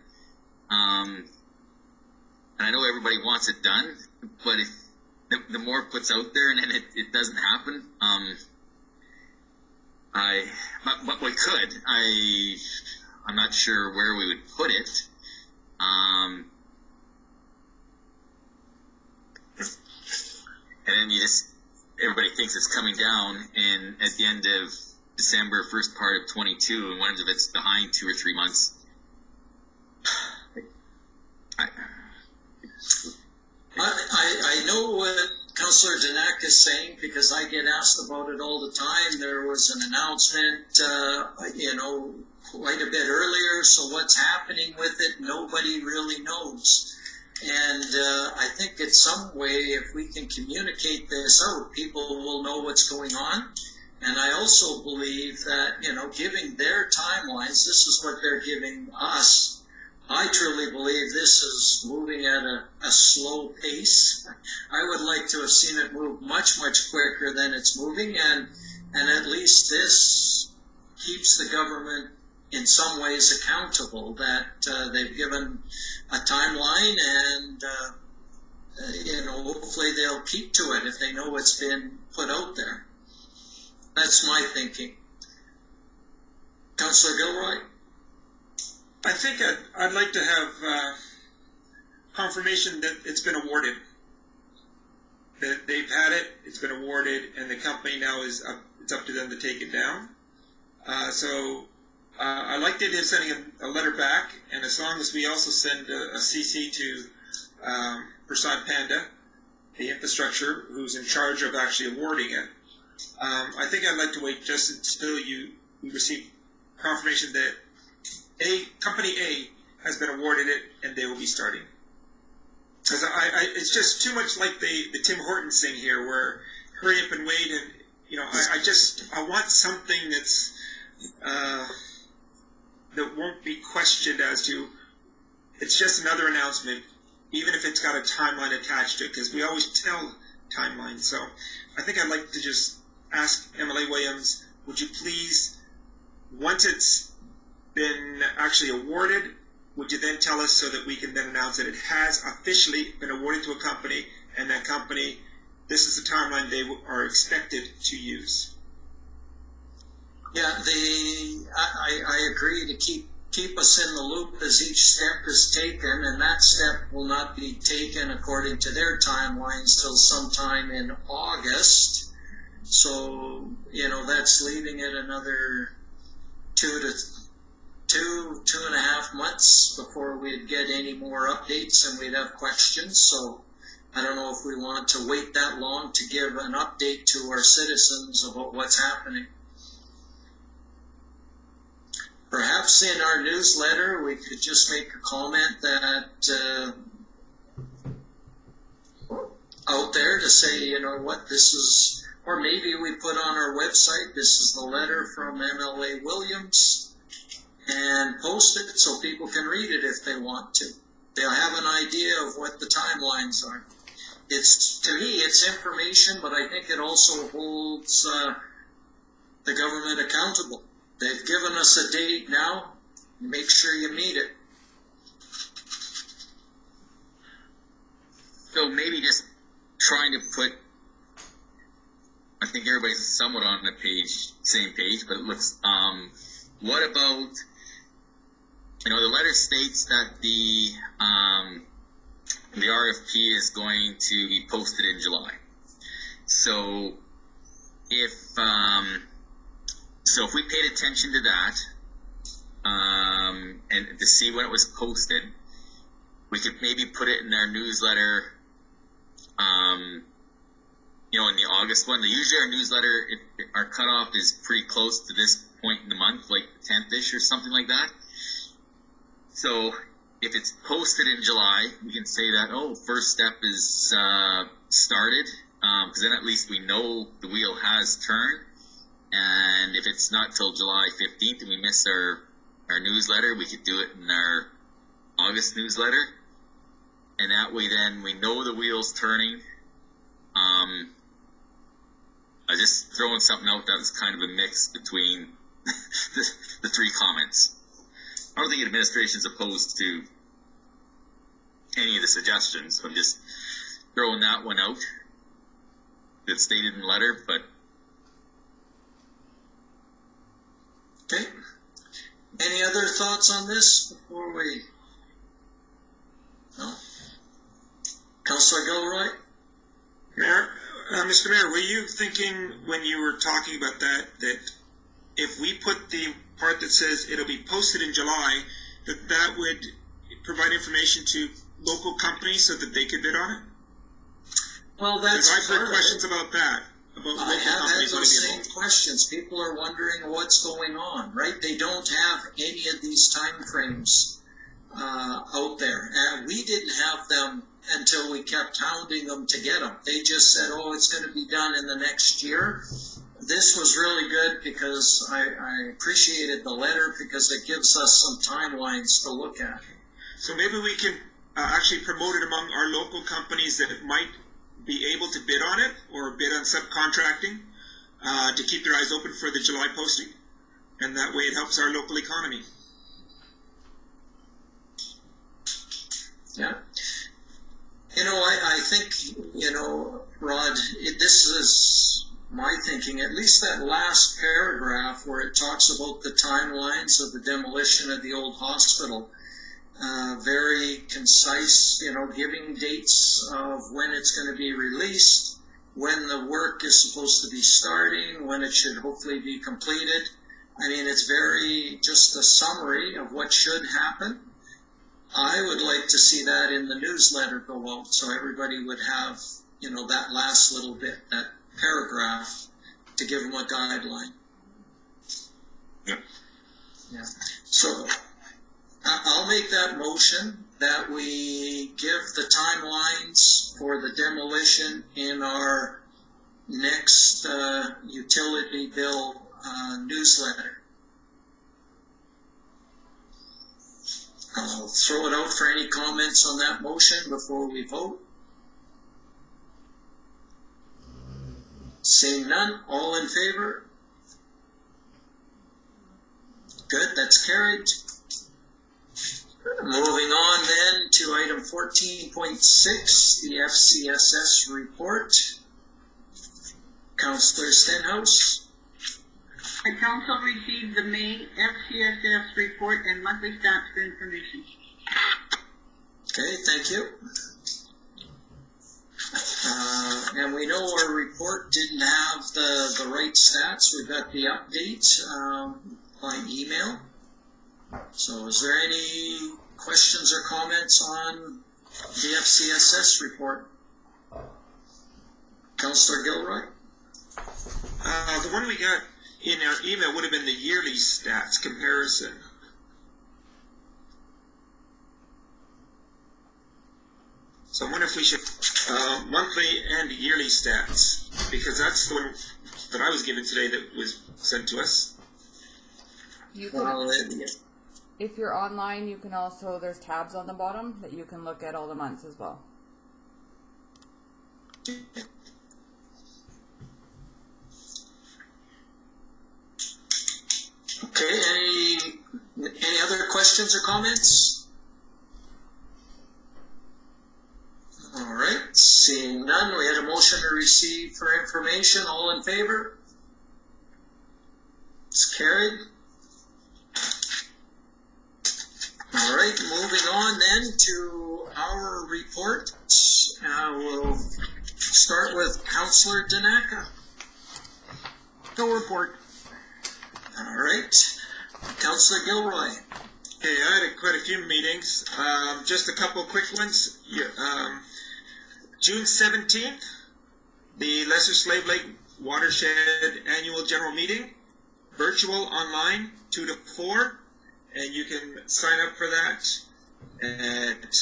And I know everybody wants it done, but if the more it puts out there and then it doesn't happen, but we could. I'm not sure where we would put it. And then everybody thinks it's coming down, and at the end of December, first part of 22, and what if it's behind 2 or 3 months? I know what Councillor Danak is saying because I get asked about it all the time. There was an announcement, quite a bit earlier, so what's happening with it, nobody really knows. And I think in some way, if we can communicate this out, people will know what's going on. And I also believe that, giving their timelines, this is what they're giving us. I truly believe this is moving at a slow pace. I would like to have seen it move much, much quicker than it's moving, and at least this keeps the government in some ways accountable, that they've given a timeline, and hopefully they'll keep to it if they know it's been put out there. That's my thinking. Councillor Gilroy? I think I'd like to have confirmation that it's been awarded. That they've had it, it's been awarded, and the company now it's up to them to take it down. So I like the idea of sending a letter back, and as long as we also send a CC to Prasad Panda, the infrastructure, who's in charge of actually awarding it. I think I'd like to wait just until we receive confirmation that Company A has been awarded it, and they will be starting. Because it's just too much like the Tim Hortons thing here, where hurry up and wait, and I want something that's that won't be questioned as to. It's just another announcement, even if it's got a timeline attached to it, because we always tell timelines. So I think I'd like to just ask MLA Williams, would you please, once it's been actually awarded, would you then tell us so that we can then announce that it has officially been awarded to a company, and that company, this is the timeline they are expected to use? Yeah, I agree to keep us in the loop as each step is taken, and that step will not be taken according to their timelines till sometime in August. So, that's leaving it another 2.5 months before we'd get any more updates and we'd have questions. So I don't know if we want to wait that long to give an update to our citizens about what's happening. Perhaps in our newsletter we could just make a comment that out there to say, this is, Or maybe we put on our website, this is the letter from MLA Williams, and post it so people can read it if they want to. They'll have an idea of what the timelines are. To me, it's information, but I think it also holds the government accountable. They've given us a date now. Make sure you meet it. So maybe just trying to put, I think everybody's somewhat on the same page, but it looks, what about, the letter states that the RFP is going to be posted in July. So if we paid attention to that, and to see when it was posted, we could maybe put it in our newsletter, in the August one. Usually our newsletter, our cutoff is pretty close to this point in the month, like the 10th-ish or something like that. So if it's posted in July, we can say that, first step is started, because then at least we know the wheel has turned. And if it's not till July 15th and we miss our newsletter, we could do it in our August newsletter. And that way then we know the wheel's turning. I just throwing something out that was kind of a mix between the three comments. I don't think administration's opposed to any of the suggestions. I'm just throwing that one out that's stated in the letter, but Okay. Any other thoughts on this before we? No. Councillor Gilroy? Mayor, Mr. Mayor, were you thinking when you were talking about that if we put the part that says it'll be posted in July, that would provide information to local companies so that they could bid on it? Well, that's I've heard questions about that. I have had those same questions. People are wondering what's going on, right? They don't have any of these time frames out there. And we didn't have them until we kept hounding them to get them. They just said, it's going to be done in the next year. This was really good because I appreciated the letter because it gives us some timelines to look at. So maybe we can actually promote it among our local companies that might be able to bid on it or bid on subcontracting to keep their eyes open for the July posting. And that way it helps our local economy. Yeah. I think, Rod, this is my thinking, at least that last paragraph where it talks about the timelines of the demolition of the old hospital. Very concise, giving dates of when it's going to be released, when the work is supposed to be starting, when it should hopefully be completed. I mean, it's very just a summary of what should happen. I would like to see that in the newsletter go out so everybody would have, that last little bit, that paragraph to give them a guideline. Yeah. Yeah. So I'll make that motion that we give the timelines for the demolition in our next utility bill newsletter. I'll throw it out for any comments on that motion before we vote. Seeing none, all in favor? Good, that's carried. Moving on then to item 14.6, the FCSS report. Councillor Stenhouse. The council received the May FCSS report and monthly stats for information. Okay, thank you. And we know our report didn't have the right stats. We got the update by email. So is there any questions or comments on the FCSS report? Councillor Gilroy? The one we got in our email would have been the yearly stats comparison. So I wonder if we should, monthly and yearly stats, because that's the one that I was given today that was sent to us. You can, if you're online, you can also, there's tabs on the bottom that you can look at all the months as well. Okay, any other questions or comments? All right, seeing none, we had a motion to receive for information. All in favor? It's carried. All right, moving on then to our report. We'll start with Councillor Danaka. No report. All right, Councillor Gilroy. Hey, I had quite a few meetings. Just a couple quick ones. June 17th, the Lesser Slave Lake Watershed Annual General Meeting, virtual online, 2 to 4, and you can sign up for that at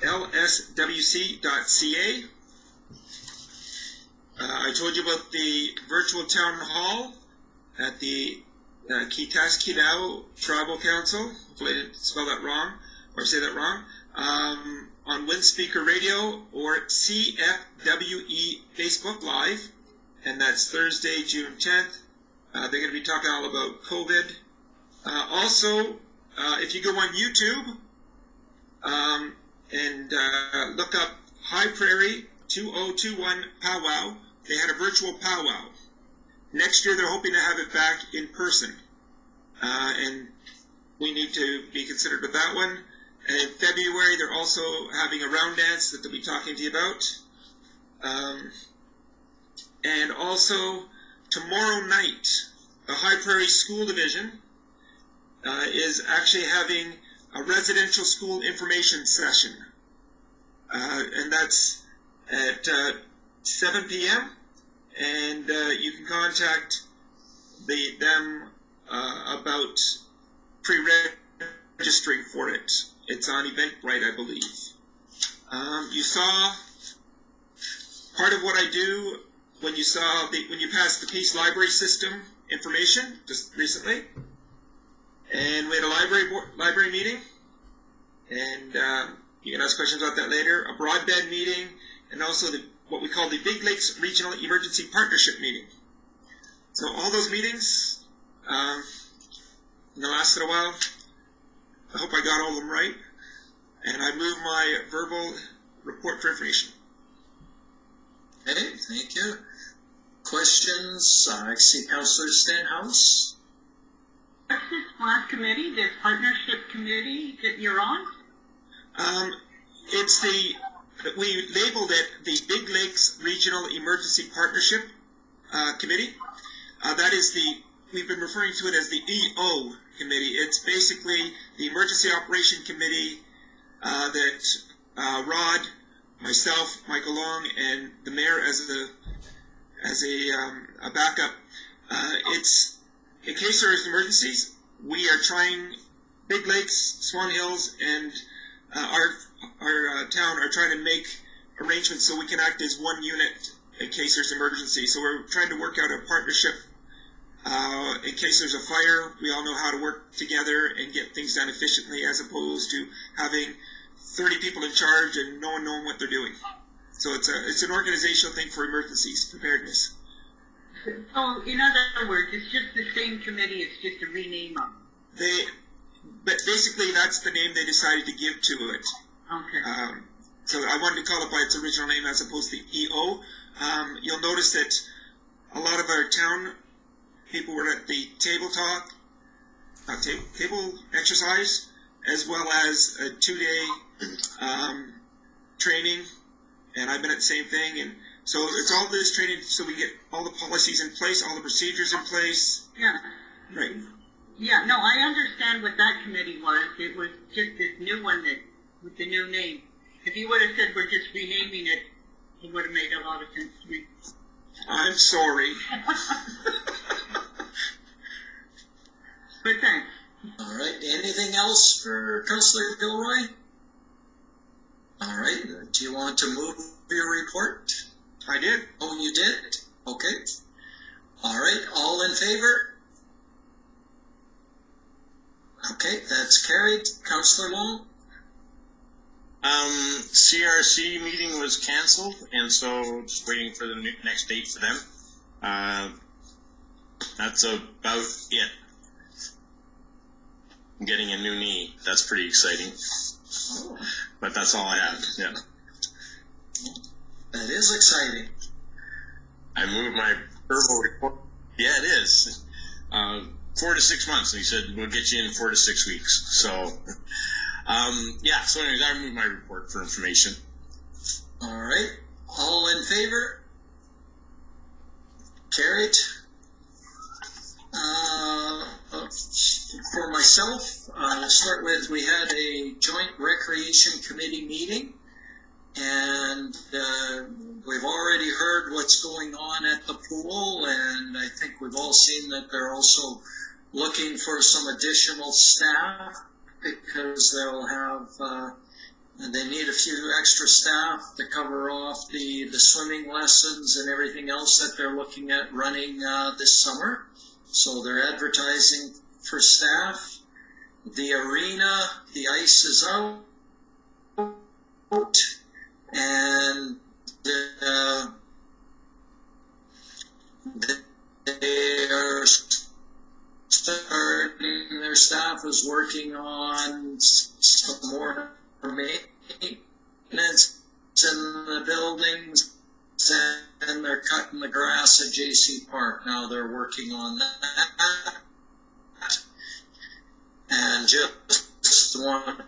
lswc.ca. I told you about the virtual town hall at the Kitaskidau Tribal Council. Hopefully I didn't spell that wrong or say that wrong. On Windspeaker Radio or CFWE Facebook Live, and that's Thursday, June 10th. They're going to be talking all about COVID. Also, if you go on YouTube and look up High Prairie 2021 Powwow, they had a virtual powwow. Next year, they're hoping to have it back in person, and we need to be considered with that one. And in February, they're also having a round dance that they'll be talking to you about. And also, tomorrow night, the High Prairie School Division is actually having a residential school information session. And that's at 7 p.m. And you can contact them about pre-registering for it. It's on Eventbrite, I believe. You saw part of what I do when you passed the Peace Library System information just recently, and we had a library meeting, and you can ask questions about that later. A broadband meeting, and also what we call the Big Lakes Regional Emergency Partnership meeting. So all those meetings, they lasted a while. I hope I got all of them right. And I move my verbal report for information. Okay, thank you. Questions? I see Councillor Stenhouse. What's this last committee, this partnership committee that you're on? We labeled it the Big Lakes Regional Emergency Partnership Committee. We've been referring to it as the EO Committee. It's basically the Emergency Operation Committee that Rod, myself, Michael Long, and the mayor as a backup. It's in case there is emergencies. We are trying. Big Lakes, Swan Hills, and our town are trying to make arrangements so we can act as one unit in case there's emergency. So we're trying to work out a partnership. In case there's a fire, we all know how to work together and get things done efficiently, as opposed to having 30 people in charge and no one knowing what they're doing. So it's an organizational thing for emergencies, preparedness. So, in other words, it's just the same committee, it's just a rename of it. But basically that's the name they decided to give to it. Okay. So I wanted to call it by its original name as opposed to EO. You'll notice that a lot of our town people were at the table exercise, as well as a 2-day training, and I've been at the same thing. And so it's all this training so we get all the policies in place, all the procedures in place. Yeah. Right. Yeah, no, I understand what that committee was. It was just this new one with the new name. If you would have said we're just renaming it, it would have made a lot of sense to me. I'm sorry. But thanks. All right, anything else for Councillor Gilroy? All right. Do you want to move your report? I did. Oh, you did? Okay. All right. All in favor? Okay, that's carried. Councillor Long? CRC meeting was canceled, and so just waiting for the next date for them. That's about it. I'm getting a new knee. That's pretty exciting. Oh, But that's all I have. Yeah. that is exciting. I moved my herbal report. Yeah, it is. 4 to 6 months. And he said, we'll get you in 4 to 6 weeks. So, yeah. So anyways, I moved my report for information. All right. All in favor? Carried. For myself, I'll start with, we had a joint recreation committee meeting, and we've already heard what's going on at the pool, and I think we've all seen that they're also looking for some additional staff because they'll have they need a few extra staff to cover off the swimming lessons and everything else that they're looking at running this summer. So they're advertising for staff. The arena, the ice is out, and they are starting, their staff is working on some more maintenance in the buildings, and they're cutting the grass at JC Park. Now they're working on that. And just want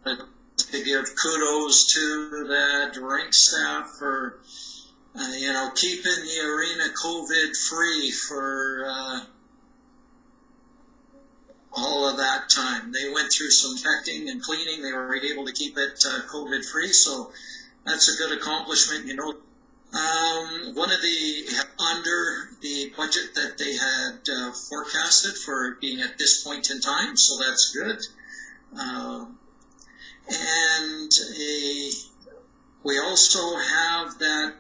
to give kudos to that rink staff for, keeping the arena COVID free for all of that time. They went through some protecting and cleaning. They were able to keep it COVID free, so that's a good accomplishment. One of under the budget that they had forecasted for being at this point in time, so that's good. And we also have that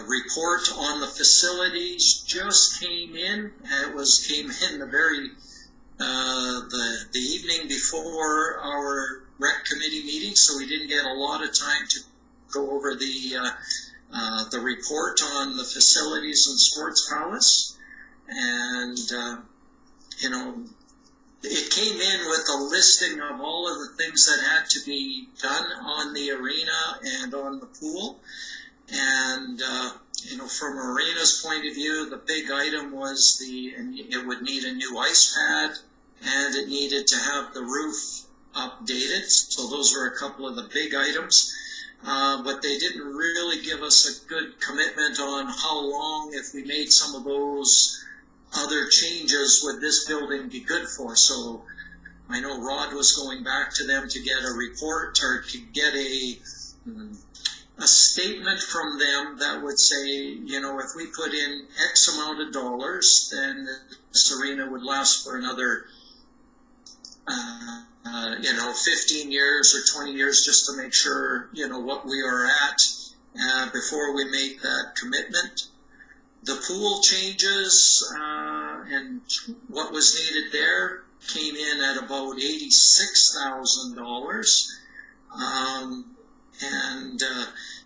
report on the facilities just came in. It came in the very the evening before our rec committee meeting, so we didn't get a lot of time to go over the report on the facilities and Sports Palace. And it came in with a listing of all of the things that had to be done on the arena and on the pool. And from Arena's point of view, the big item was it would need a new ice pad, and it needed to have the roof updated. So those were a couple of the big items. But they didn't really give us a good commitment on how long, if we made some of those other changes, would this building be good for. So I know Rod was going back to them to get a report or to get a statement from them that would say, if we put in X amount of dollars, then this arena would last for another 15 years or 20 years, just to make sure, what we are at before we make that commitment. The pool changes and what was needed there came in at about $86,000. And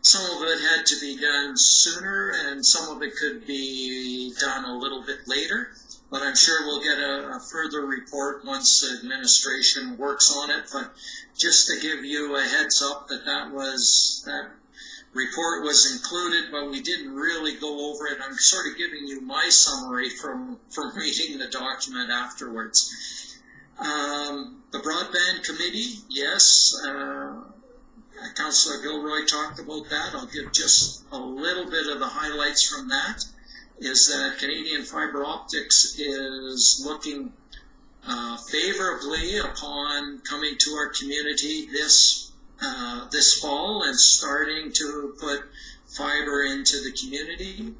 some of it had to be done sooner, and some of it could be done a little bit later. But I'm sure we'll get a further report once administration works on it. But just to give you a heads up that report was included, but we didn't really go over it. I'm sort of giving you my summary from reading the document afterwards. The broadband committee, yes, Councillor Gilroy talked about that. I'll give just a little bit of the highlights from that. Is that Canadian Fiber Optics is looking favorably upon coming to our community this fall and starting to put fiber into the community.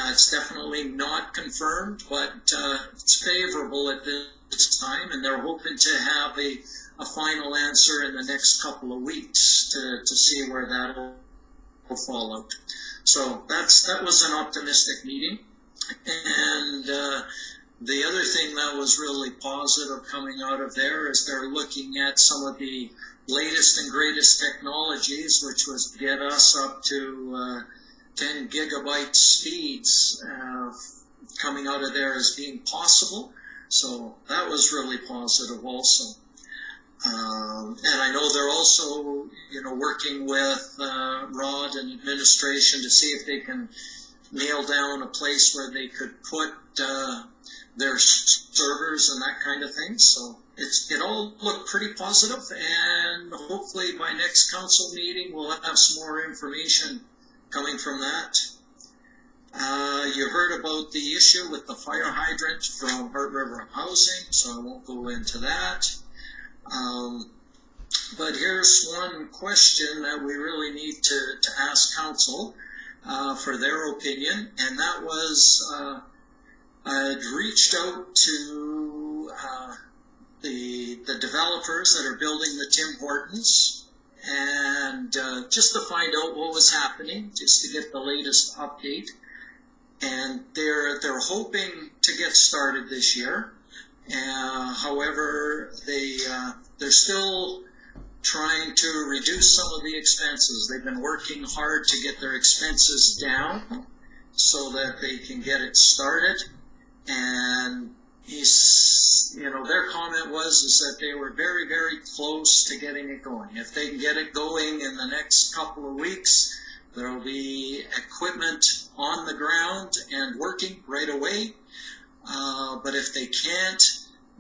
It's definitely not confirmed, but it's favorable at this time, and they're hoping to have a final answer in the next couple of weeks to see where that will fall out. So that was an optimistic meeting. And the other thing that was really positive coming out of there is they're looking at some of the latest and greatest technologies, which was get us up to 10 gigabyte speeds coming out of there as being possible. So that was really positive also. And I know they're also, working with Rod and administration to see if they can nail down a place where they could put their servers and that kind of thing. So it all looked pretty positive, and hopefully by next council meeting we'll have some more information coming from that. You heard about the issue with the fire hydrant from Heart River Housing, so I won't go into that. But here's one question that we really need to ask council for their opinion, and that was I'd reached out to the developers that are building the Tim Hortons, and just to find out what was happening, just to get the latest update. And they're hoping to get started this year. However, they're still trying to reduce some of the expenses. They've been working hard to get their expenses down so that they can get it started. And their comment was that they were very, very close to getting it going. If they can get it going in the next couple of weeks, there will be equipment on the ground and working right away. But if they can't,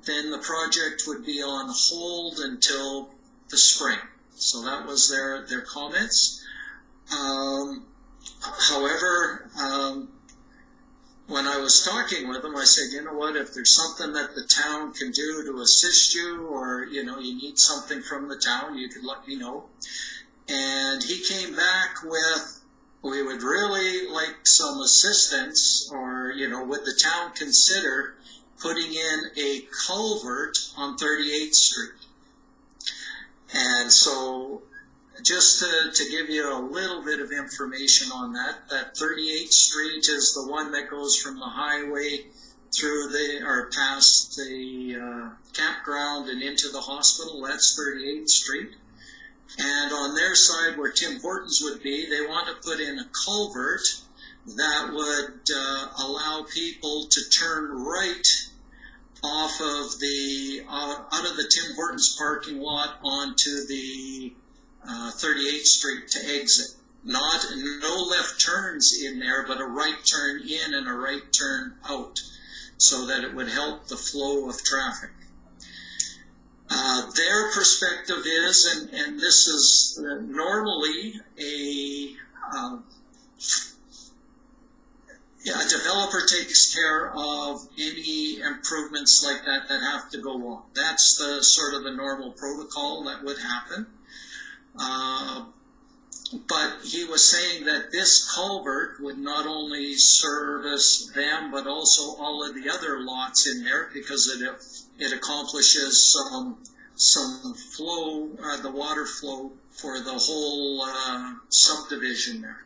then the project would be on hold until the spring. So that was their comments. However, when I was talking with them, I said, you know what, if there's something that the town can do to assist you, or, you need something from the town, you could let me know. And he came back with, we would really like some assistance, or, would the town consider putting in a culvert on 38th Street? And so, just to give you a little bit of information on that 38th Street is the one that goes from the highway through past the campground and into the hospital. That's 38th Street. And on their side, where Tim Hortons would be, they want to put in a culvert that would allow people to turn right off of out of the Tim Hortons parking lot onto the 38th Street to exit. No left turns in there, but a right turn in and a right turn out, so that it would help the flow of traffic. Their perspective is, and this is normally a developer takes care of any improvements like that have to go on. That's the sort of the normal protocol that would happen. But he was saying that this culvert would not only service them, but also all of the other lots in there, because it accomplishes some flow, the water flow for the whole subdivision there.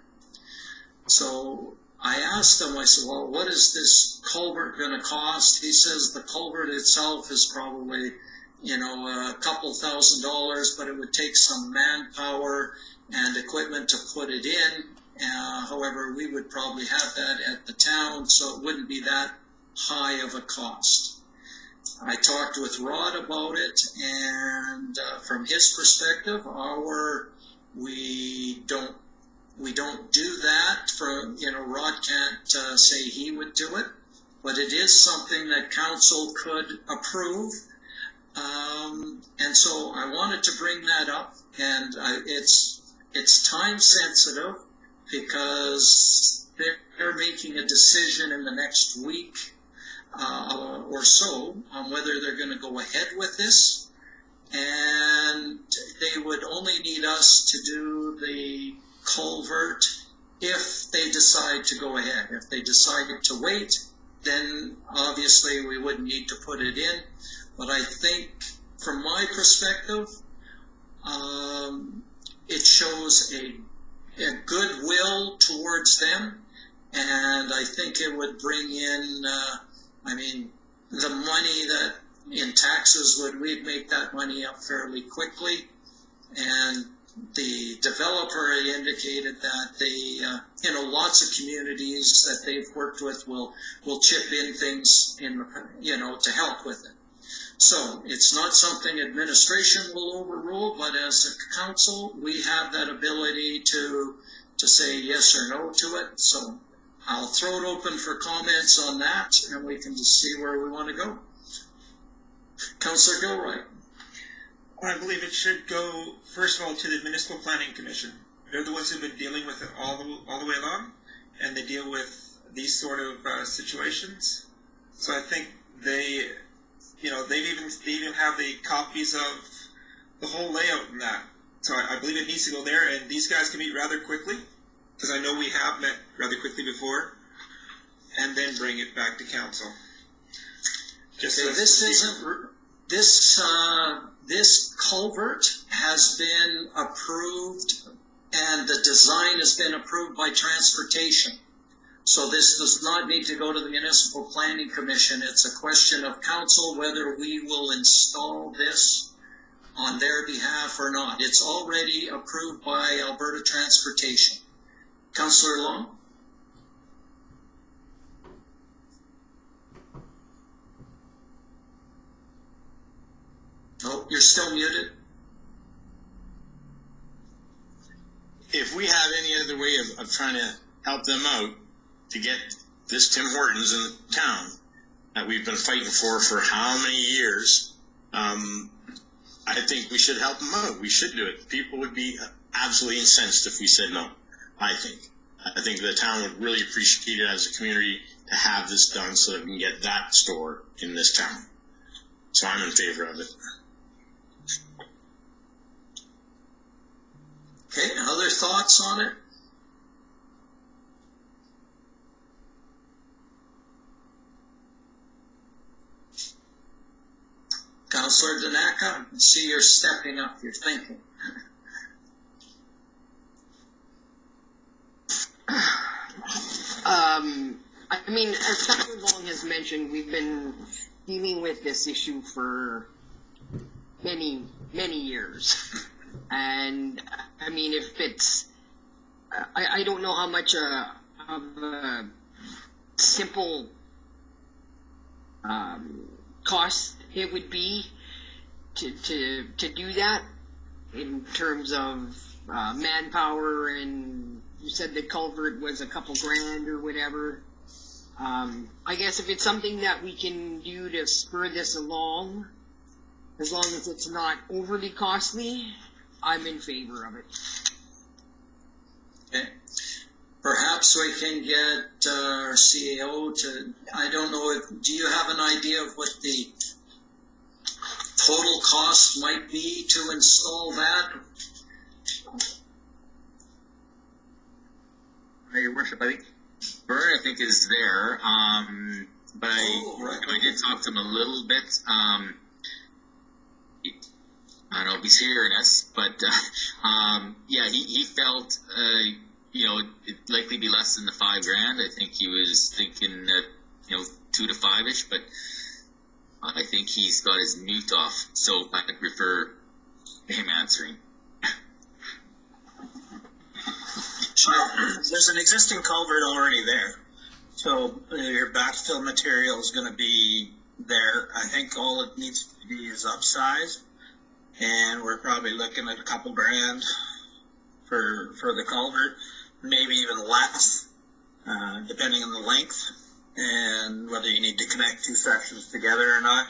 So I asked him, I said, well, what is this culvert going to cost? He says the culvert itself is probably, a couple $1,000s, but it would take some manpower and equipment to put it in. However, we would probably have that at the town, so it wouldn't be that high of a cost. I talked with Rod about it, and from his perspective, we don't do that. Rod can't say he would do it, but it is something that council could approve. And so I wanted to bring that up, and it's time sensitive, because they're making a decision in the next week or so on whether they're going to go ahead with this, and they would only need us to do the culvert if they decide to go ahead. If they decided to wait, then obviously we wouldn't need to put it in. But I think from my perspective, it shows a goodwill towards them, and I think it would bring in, the money that in taxes we'd make that money up fairly quickly, and the developer indicated that they, lots of communities that they've worked with will chip in things to help with it. So it's not something administration will overrule, but as a council, we have that ability to say yes or no to it. So I'll throw it open for comments on that, and we can just see where we want to go. Councillor Gilroy. I believe it should go, first of all, to the Municipal Planning Commission. They're the ones who've been dealing with it all the way along, and they deal with these sort of situations. So I think they even have the copies of the whole layout and that. So I believe it needs to go there, and these guys can meet rather quickly, because I know we have met rather quickly before, and then bring it back to council. This culvert has been approved, and the design has been approved by transportation. So this does not need to go to the Municipal Planning Commission. It's a question of council whether we will install this on their behalf or not. It's already approved by Alberta Transportation. Councillor Long? Oh, you're still muted. If we have any other way of trying to help them out to get this Tim Hortons in the town that we've been fighting for how many years, I think we should help them out. We should do it. People would be absolutely incensed if we said no, I think the town would really appreciate it as a community to have this done so that we can get that store in this town. So I'm in favor of it. Okay, other thoughts on it? Councillor Danaka, I see you're stepping up, you're thinking. As Councillor Long has mentioned, we've been dealing with this issue for many, many years. And, if it's, I don't know how much of a simple cost it would be to do that in terms of manpower, and you said the culvert was a couple grand or whatever. I guess if it's something that we can do to spur this along, as long as it's not overly costly, I'm in favor of it. Okay. Perhaps we can get our CAO to, I don't know, do you have an idea of what the total cost might be to install that? Your Worship, I think Vern, is there, but I did talk to him a little bit. I don't know if he's hearing us, but he felt it'd likely be less than the $5,000. I think he was thinking that 2 to 5-ish, but I think he's got his mute off, so I could prefer him answering. There's an existing culvert already there, so your backfill material is going to be there. I think all it needs to be is upsized, and we're probably looking at a couple grand for the culvert, maybe even less, depending on the length and whether you need to connect two sections together or not.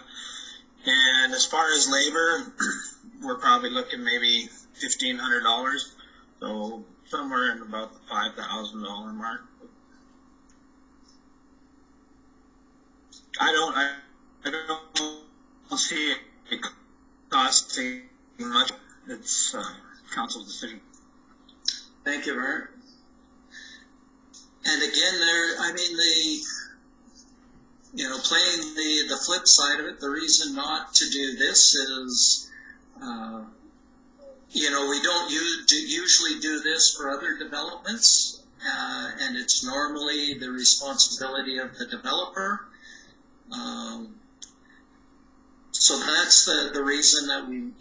And as far as labor, we're probably looking maybe $1,500, so somewhere in about the $5,000 mark. I don't see it costing much. It's council's decision. Thank you, Vern. And again, playing the flip side of it, the reason not to do this is, we don't usually do this for other developments, and it's normally the responsibility of the developer. So that's the reason that we,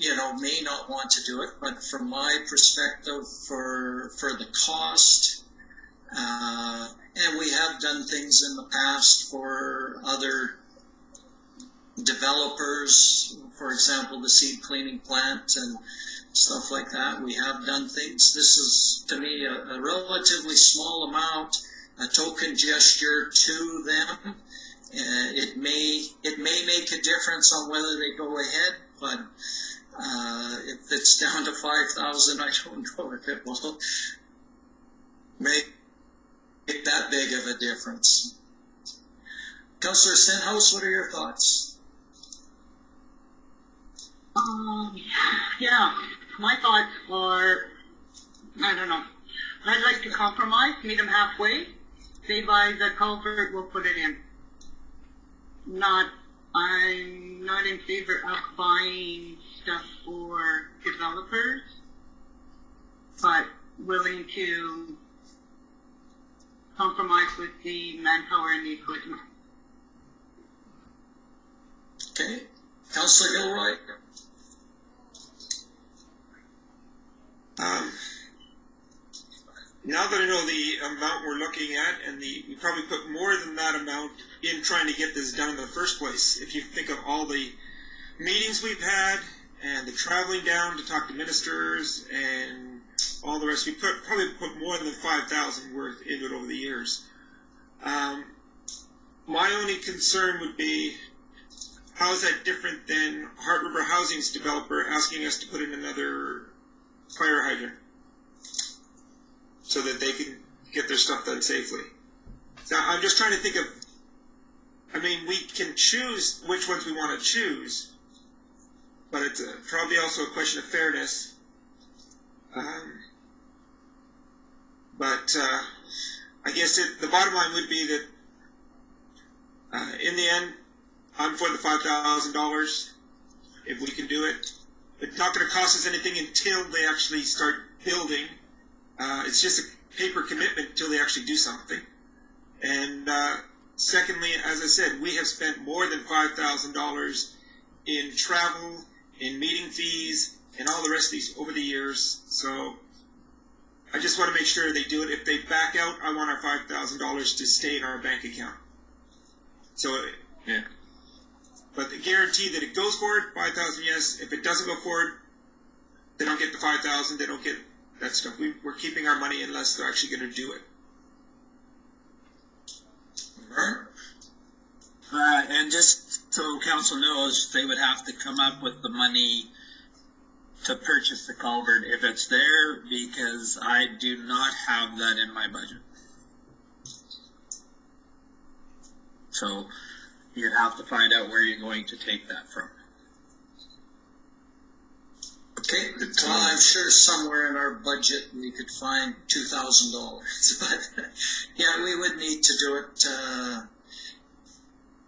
may not want to do it. But from my perspective, for the cost, and we have done things in the past for other developers, for example, the seed cleaning plant and stuff like that. We have done things. This is, to me, a relatively small amount, a token gesture to them. It may make a difference on whether they go ahead, but if it's down to 5,000, I don't know if it will make that big of a difference. Councillor Stenhouse, what are your thoughts? Yeah, my thoughts are, I don't know. I'd like to compromise, meet them halfway. They buy the culvert, we'll put it in. I'm not in favor of buying stuff for developers, but willing to compromise with the manpower and the equipment. Okay. Councillor Gilroy? Now that I know the amount we're looking at, and we probably put more than that amount in trying to get this done in the first place. If you think of all the meetings we've had and the traveling down to talk to ministers and all the rest, we probably put more than 5,000 worth into it over the years. My only concern would be, how is that different than Heart River Housing's developer asking us to put in another fire hydrant so that they can get their stuff done safely? So I'm just trying to think of, we can choose which ones we want to choose, but it's probably also a question of fairness. But I guess the bottom line would be that in the end, I'm for the $5,000 if we can do it. It's not going to cost us anything until they actually start building. It's just a paper commitment until they actually do something. And secondly, as I said, we have spent more than $5,000 in travel, in meeting fees, and all the rest of these over the years. So I just want to make sure they do it. If they back out, I want our $5,000 to stay in our bank account. So, yeah. But the guarantee that it goes forward, 5,000, yes. If it doesn't go forward, they don't get the 5,000. They don't get that stuff. We're keeping our money unless they're actually going to do it. And just so council knows, they would have to come up with the money to purchase the culvert if it's there, because I do not have that in my budget. So you'd have to find out where you're going to take that from. Okay, well, I'm sure somewhere in our budget we could find $2,000, but yeah, we would need to do it.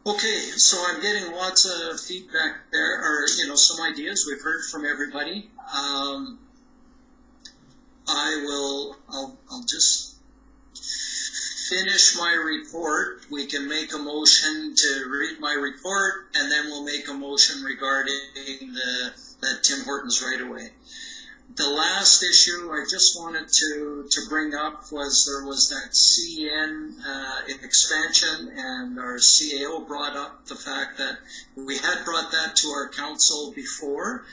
Okay, so I'm getting lots of feedback there, or some ideas. We've heard from everybody. I'll just finish my report. We can make a motion to read my report, and then we'll make a motion regarding that Tim Hortons right away. The last issue I just wanted to bring up was there was that CN expansion, and our CAO brought up the fact that we had brought that to our council before,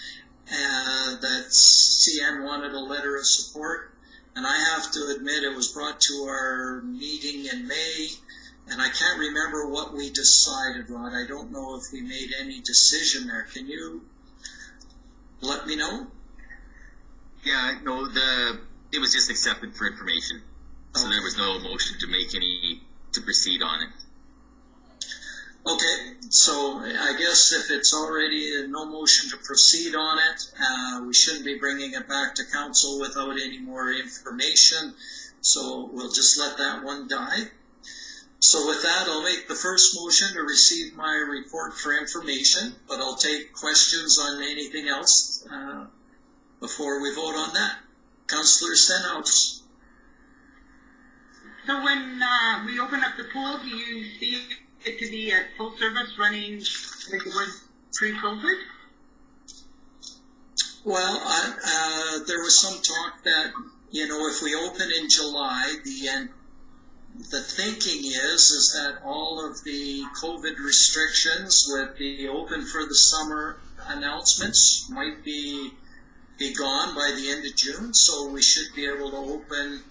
that CN wanted a letter of support. And I have to admit, it was brought to our meeting in May, and I can't remember what we decided, Rod. I don't know if we made any decision there. Can you let me know? Yeah, no, it was just accepted for information. So Okay. there was no motion to proceed on it. Okay, so I guess if it's already no motion to proceed on it, we shouldn't be bringing it back to council without any more information. So we'll just let that one die. So with that, I'll make the first motion to receive my report for information, but I'll take questions on anything else before we vote on that. Councillor Stenhouse. So when we open up the pool, do you see it to be at full service running like it was pre-COVID? Well, there was some talk that, if we open in July, the thinking is that all of the COVID restrictions with the open for the summer announcements might be gone by the end of June, so we should be able to open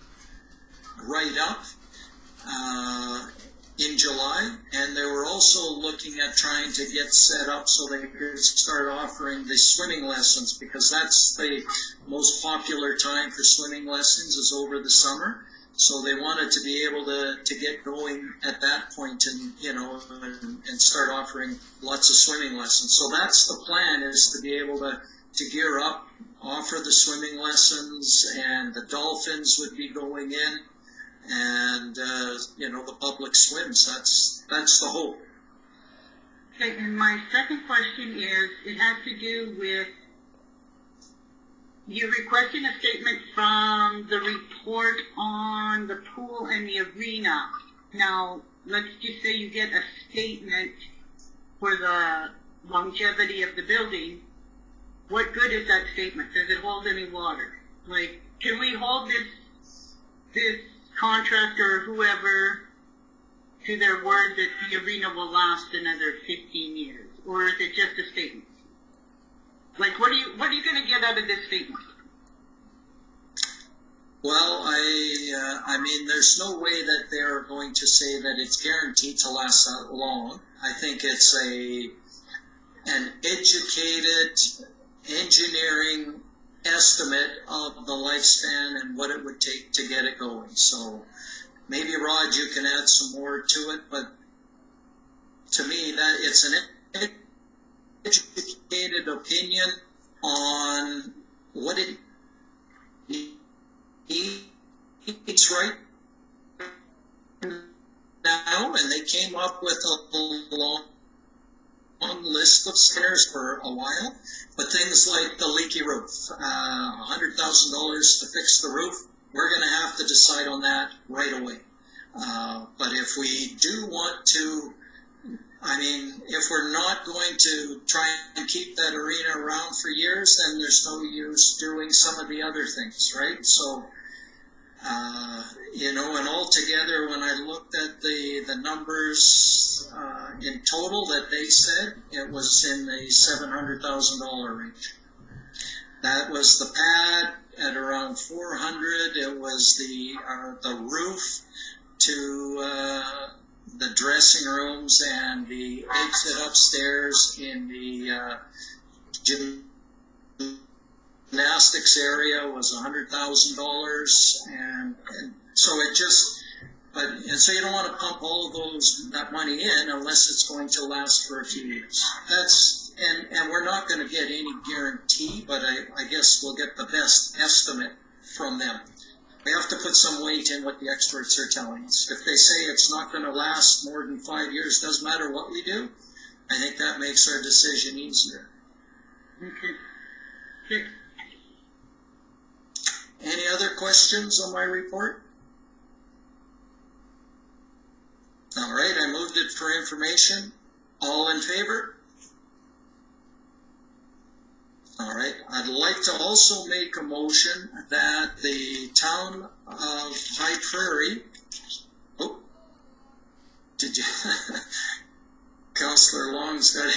right up in July. And they were also looking at trying to get set up so they could start offering the swimming lessons, because that's the most popular time for swimming lessons is over the summer. So they wanted to be able to get going at that point and, and start offering lots of swimming lessons. So that's the plan, is to be able to gear up, offer the swimming lessons, and the dolphins would be going in, and, the public swims. That's the hope. Okay, and my second question is, it has to do with you requesting a statement from the report on the pool and the arena. Now, let's just say you get a statement for the longevity of the building. What good is that statement? Does it hold any water? Like, can we hold this contractor or whoever to their word that the arena will last another 15 years? Or is it just a statement? Like, what are you going to get out of this statement? Well, I mean, there's no way that they're going to say that it's guaranteed to last that long. I think it's an educated engineering estimate of the lifespan and what it would take to get it going. So maybe, Rod, you can add some more to it, but to me, that it's an educated opinion on what it needs right now, and they came up with a long list of scares for a while, but things like the leaky roof, $100,000 to fix the roof, we're going to have to decide on that right away. But if we do want to, if we're not going to try and keep that arena around for years, then there's no use doing some of the other things, right? So, and altogether, when I looked at the numbers in total that they said, it was in the $700,000 range. That was the pad at around $400,000. It was the roof to the dressing rooms and the exit upstairs in the gymnastics area was $100,000, and so it just, and so you don't want to pump all of that money in unless it's going to last for a few years. And we're not going to get any guarantee, but I guess we'll get the best estimate from them. We have to put some weight in what the experts are telling us. If they say it's not going to last more than 5 years, doesn't matter what we do, I think that makes our decision easier. Okay. Any other questions on my report? All right, I moved it for information. All in favor? All right, I'd like to also make a motion that the town of High Prairie, Councillor Long's got,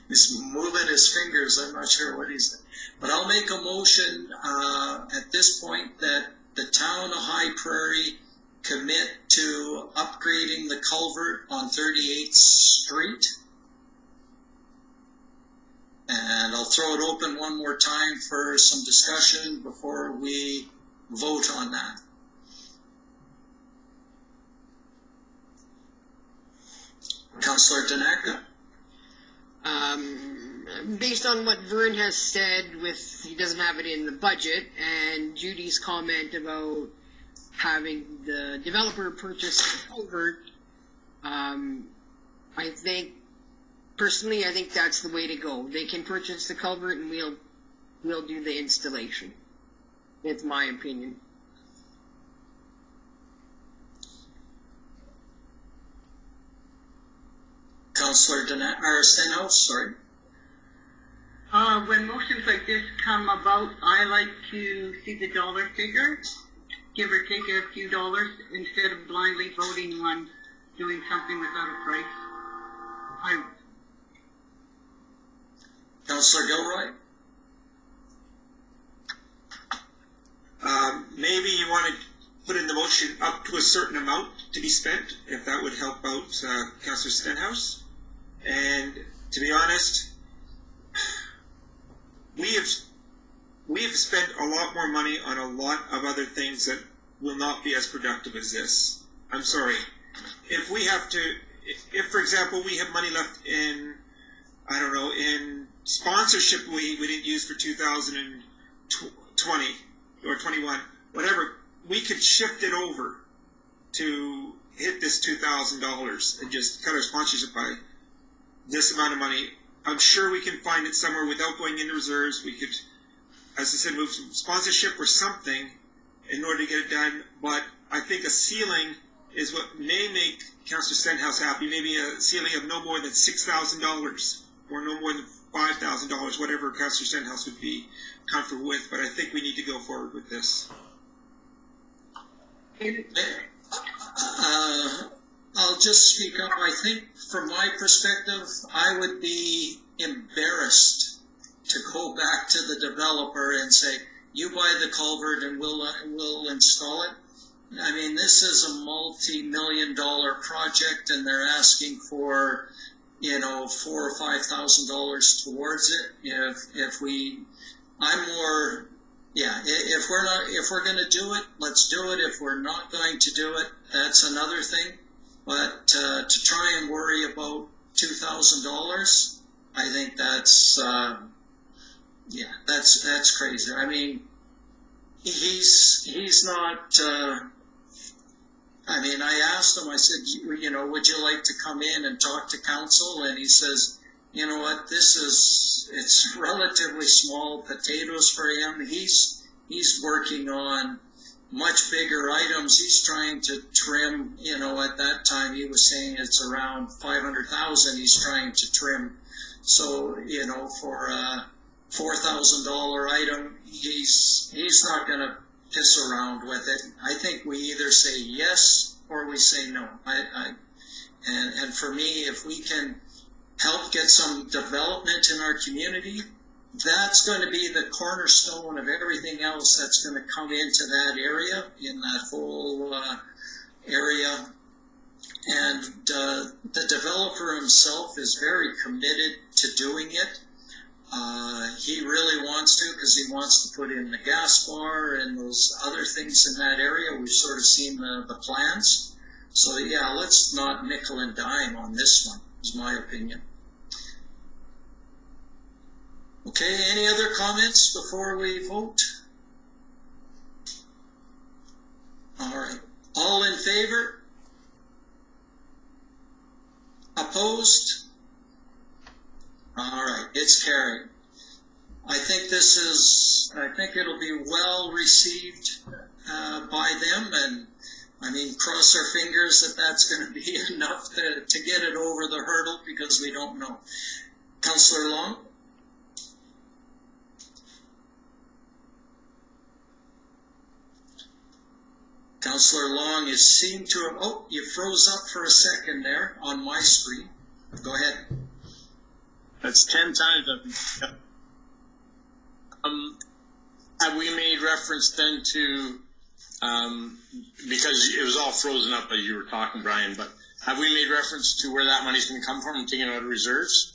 he's moving his fingers, I'm not sure what he's doing. But I'll make a motion at this point that the town of High Prairie commit to upgrading the culvert on 38th Street. And I'll throw it open one more time for some discussion before we vote on that. Councillor Tanaka? Based on what Vern has said, he doesn't have it in the budget, and Judy's comment about having the developer purchase the culvert, I think, personally, I think that's the way to go. They can purchase the culvert and we'll do the installation. It's my opinion. Councillor Stenhouse, sorry. When motions like this come about, I like to see the dollar figure, give or take a few dollars, instead of blindly voting on doing something without a price. Councillor Gilroy? Maybe you want to put in the motion up to a certain amount to be spent, if that would help out Councillor Stenhouse. And to be honest, we have spent a lot more money on a lot of other things that will not be as productive as this. I'm sorry. If for example, we have money left in, I don't know, in sponsorship we didn't use for 2020 or 21, whatever, we could shift it over to hit this $2,000 and just cut our sponsorship by this amount of money. I'm sure we can find it somewhere without going into reserves. We could, as I said, move some sponsorship or something in order to get it done. But I think a ceiling is what may make Councillor Stenhouse happy. Maybe a ceiling of no more than $6,000 or no more than $5,000, whatever Councillor Stenhouse would be comfortable with. But I think we need to go forward with this. I'll just speak up. I think from my perspective, I would be embarrassed to go back to the developer and say, you buy the culvert and we'll install it. I mean, this is a multi-million-dollar project and they're asking for, $4,000 or $5,000 towards it. If we're going to do it, let's do it. If we're not going to do it, that's another thing. But to try and worry about $2,000, I think that's crazy. I mean, he's not. I asked him. I said, would you like to come in and talk to council? And he says, you know what, it's relatively small potatoes for him. He's working on much bigger items. He's trying to trim, at that time he was saying it's around 500,000 he's trying to trim. So, for a $4,000 item, he's not going to piss around with it. I think we either say yes or we say no. And for me, if we can help get some development in our community, that's going to be the cornerstone of everything else that's going to come into that area, in that whole area. And the developer himself is very committed to doing it. He really wants to, because he wants to put in the gas bar and those other things in that area. We've sort of seen the plans. So yeah, let's not nickel and dime on this one, is my opinion. Okay, any other comments before we vote? All right. All in favor? Opposed? All right, it's carried. I think it'll be well received by them, and cross our fingers that that's going to be enough to get it over the hurdle, because we don't know. Councillor Long? Councillor Long, you seem to have, you froze up for a second there on my screen. Go ahead. That's 10 times. Have we made reference then to, because it was all frozen up as you were talking, Brian, but have we made reference to where that money's going to come from and taken out of reserves?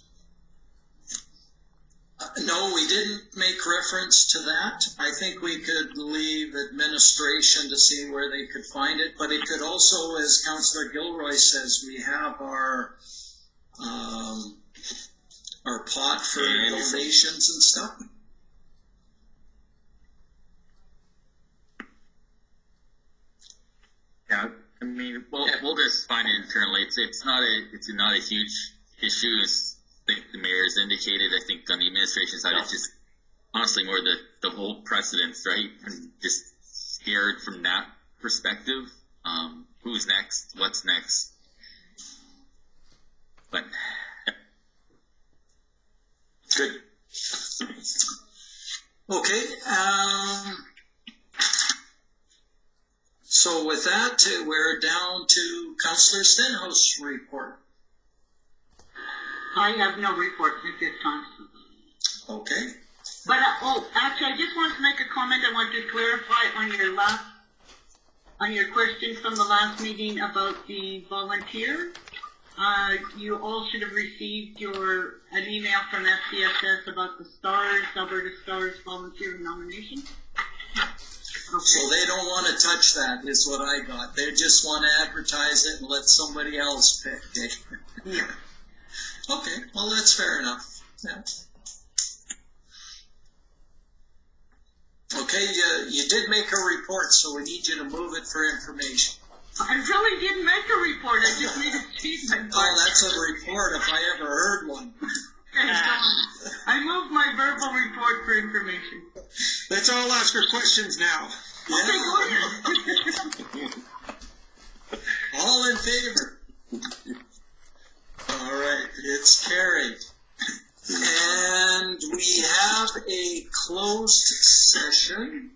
No, we didn't make reference to that. I think we could leave administration to see where they could find it, but it could also, as Councillor Gilroy says, we have our pot for donations and stuff. we'll just find it internally. It's not a huge issue. As I think the mayor's indicated. I think on the administration side, it's just honestly more the whole precedence, right? And just scared from that perspective. Who's next? What's next? But Good. Okay. So with that, we're down to Councillor Stenhouse report. I have no report at this time. Okay. But, actually, I just wanted to make a comment. I want to clarify on your question from the last meeting about the volunteer. You all should have received an email from FCSS about the STARS, Alberta STARS volunteer nomination. Okay. So they don't want to touch that, is what I got. They just want to advertise it and let somebody else pick it. Yeah. Okay, well, that's fair enough. Yeah. Okay, you did make a report, so we need you to move it for information. I really didn't make a report. I just made a statement. Oh, that's a report if I ever heard one. I moved my verbal report for information. Let's all ask her questions now. Okay, go ahead. All in favor? All right, it's carried. And we have a closed session.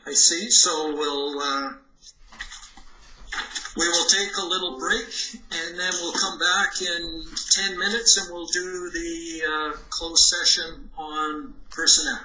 I see, so we will take a little break, and then we'll come back in 10 minutes, and we'll do the closed session on personnel.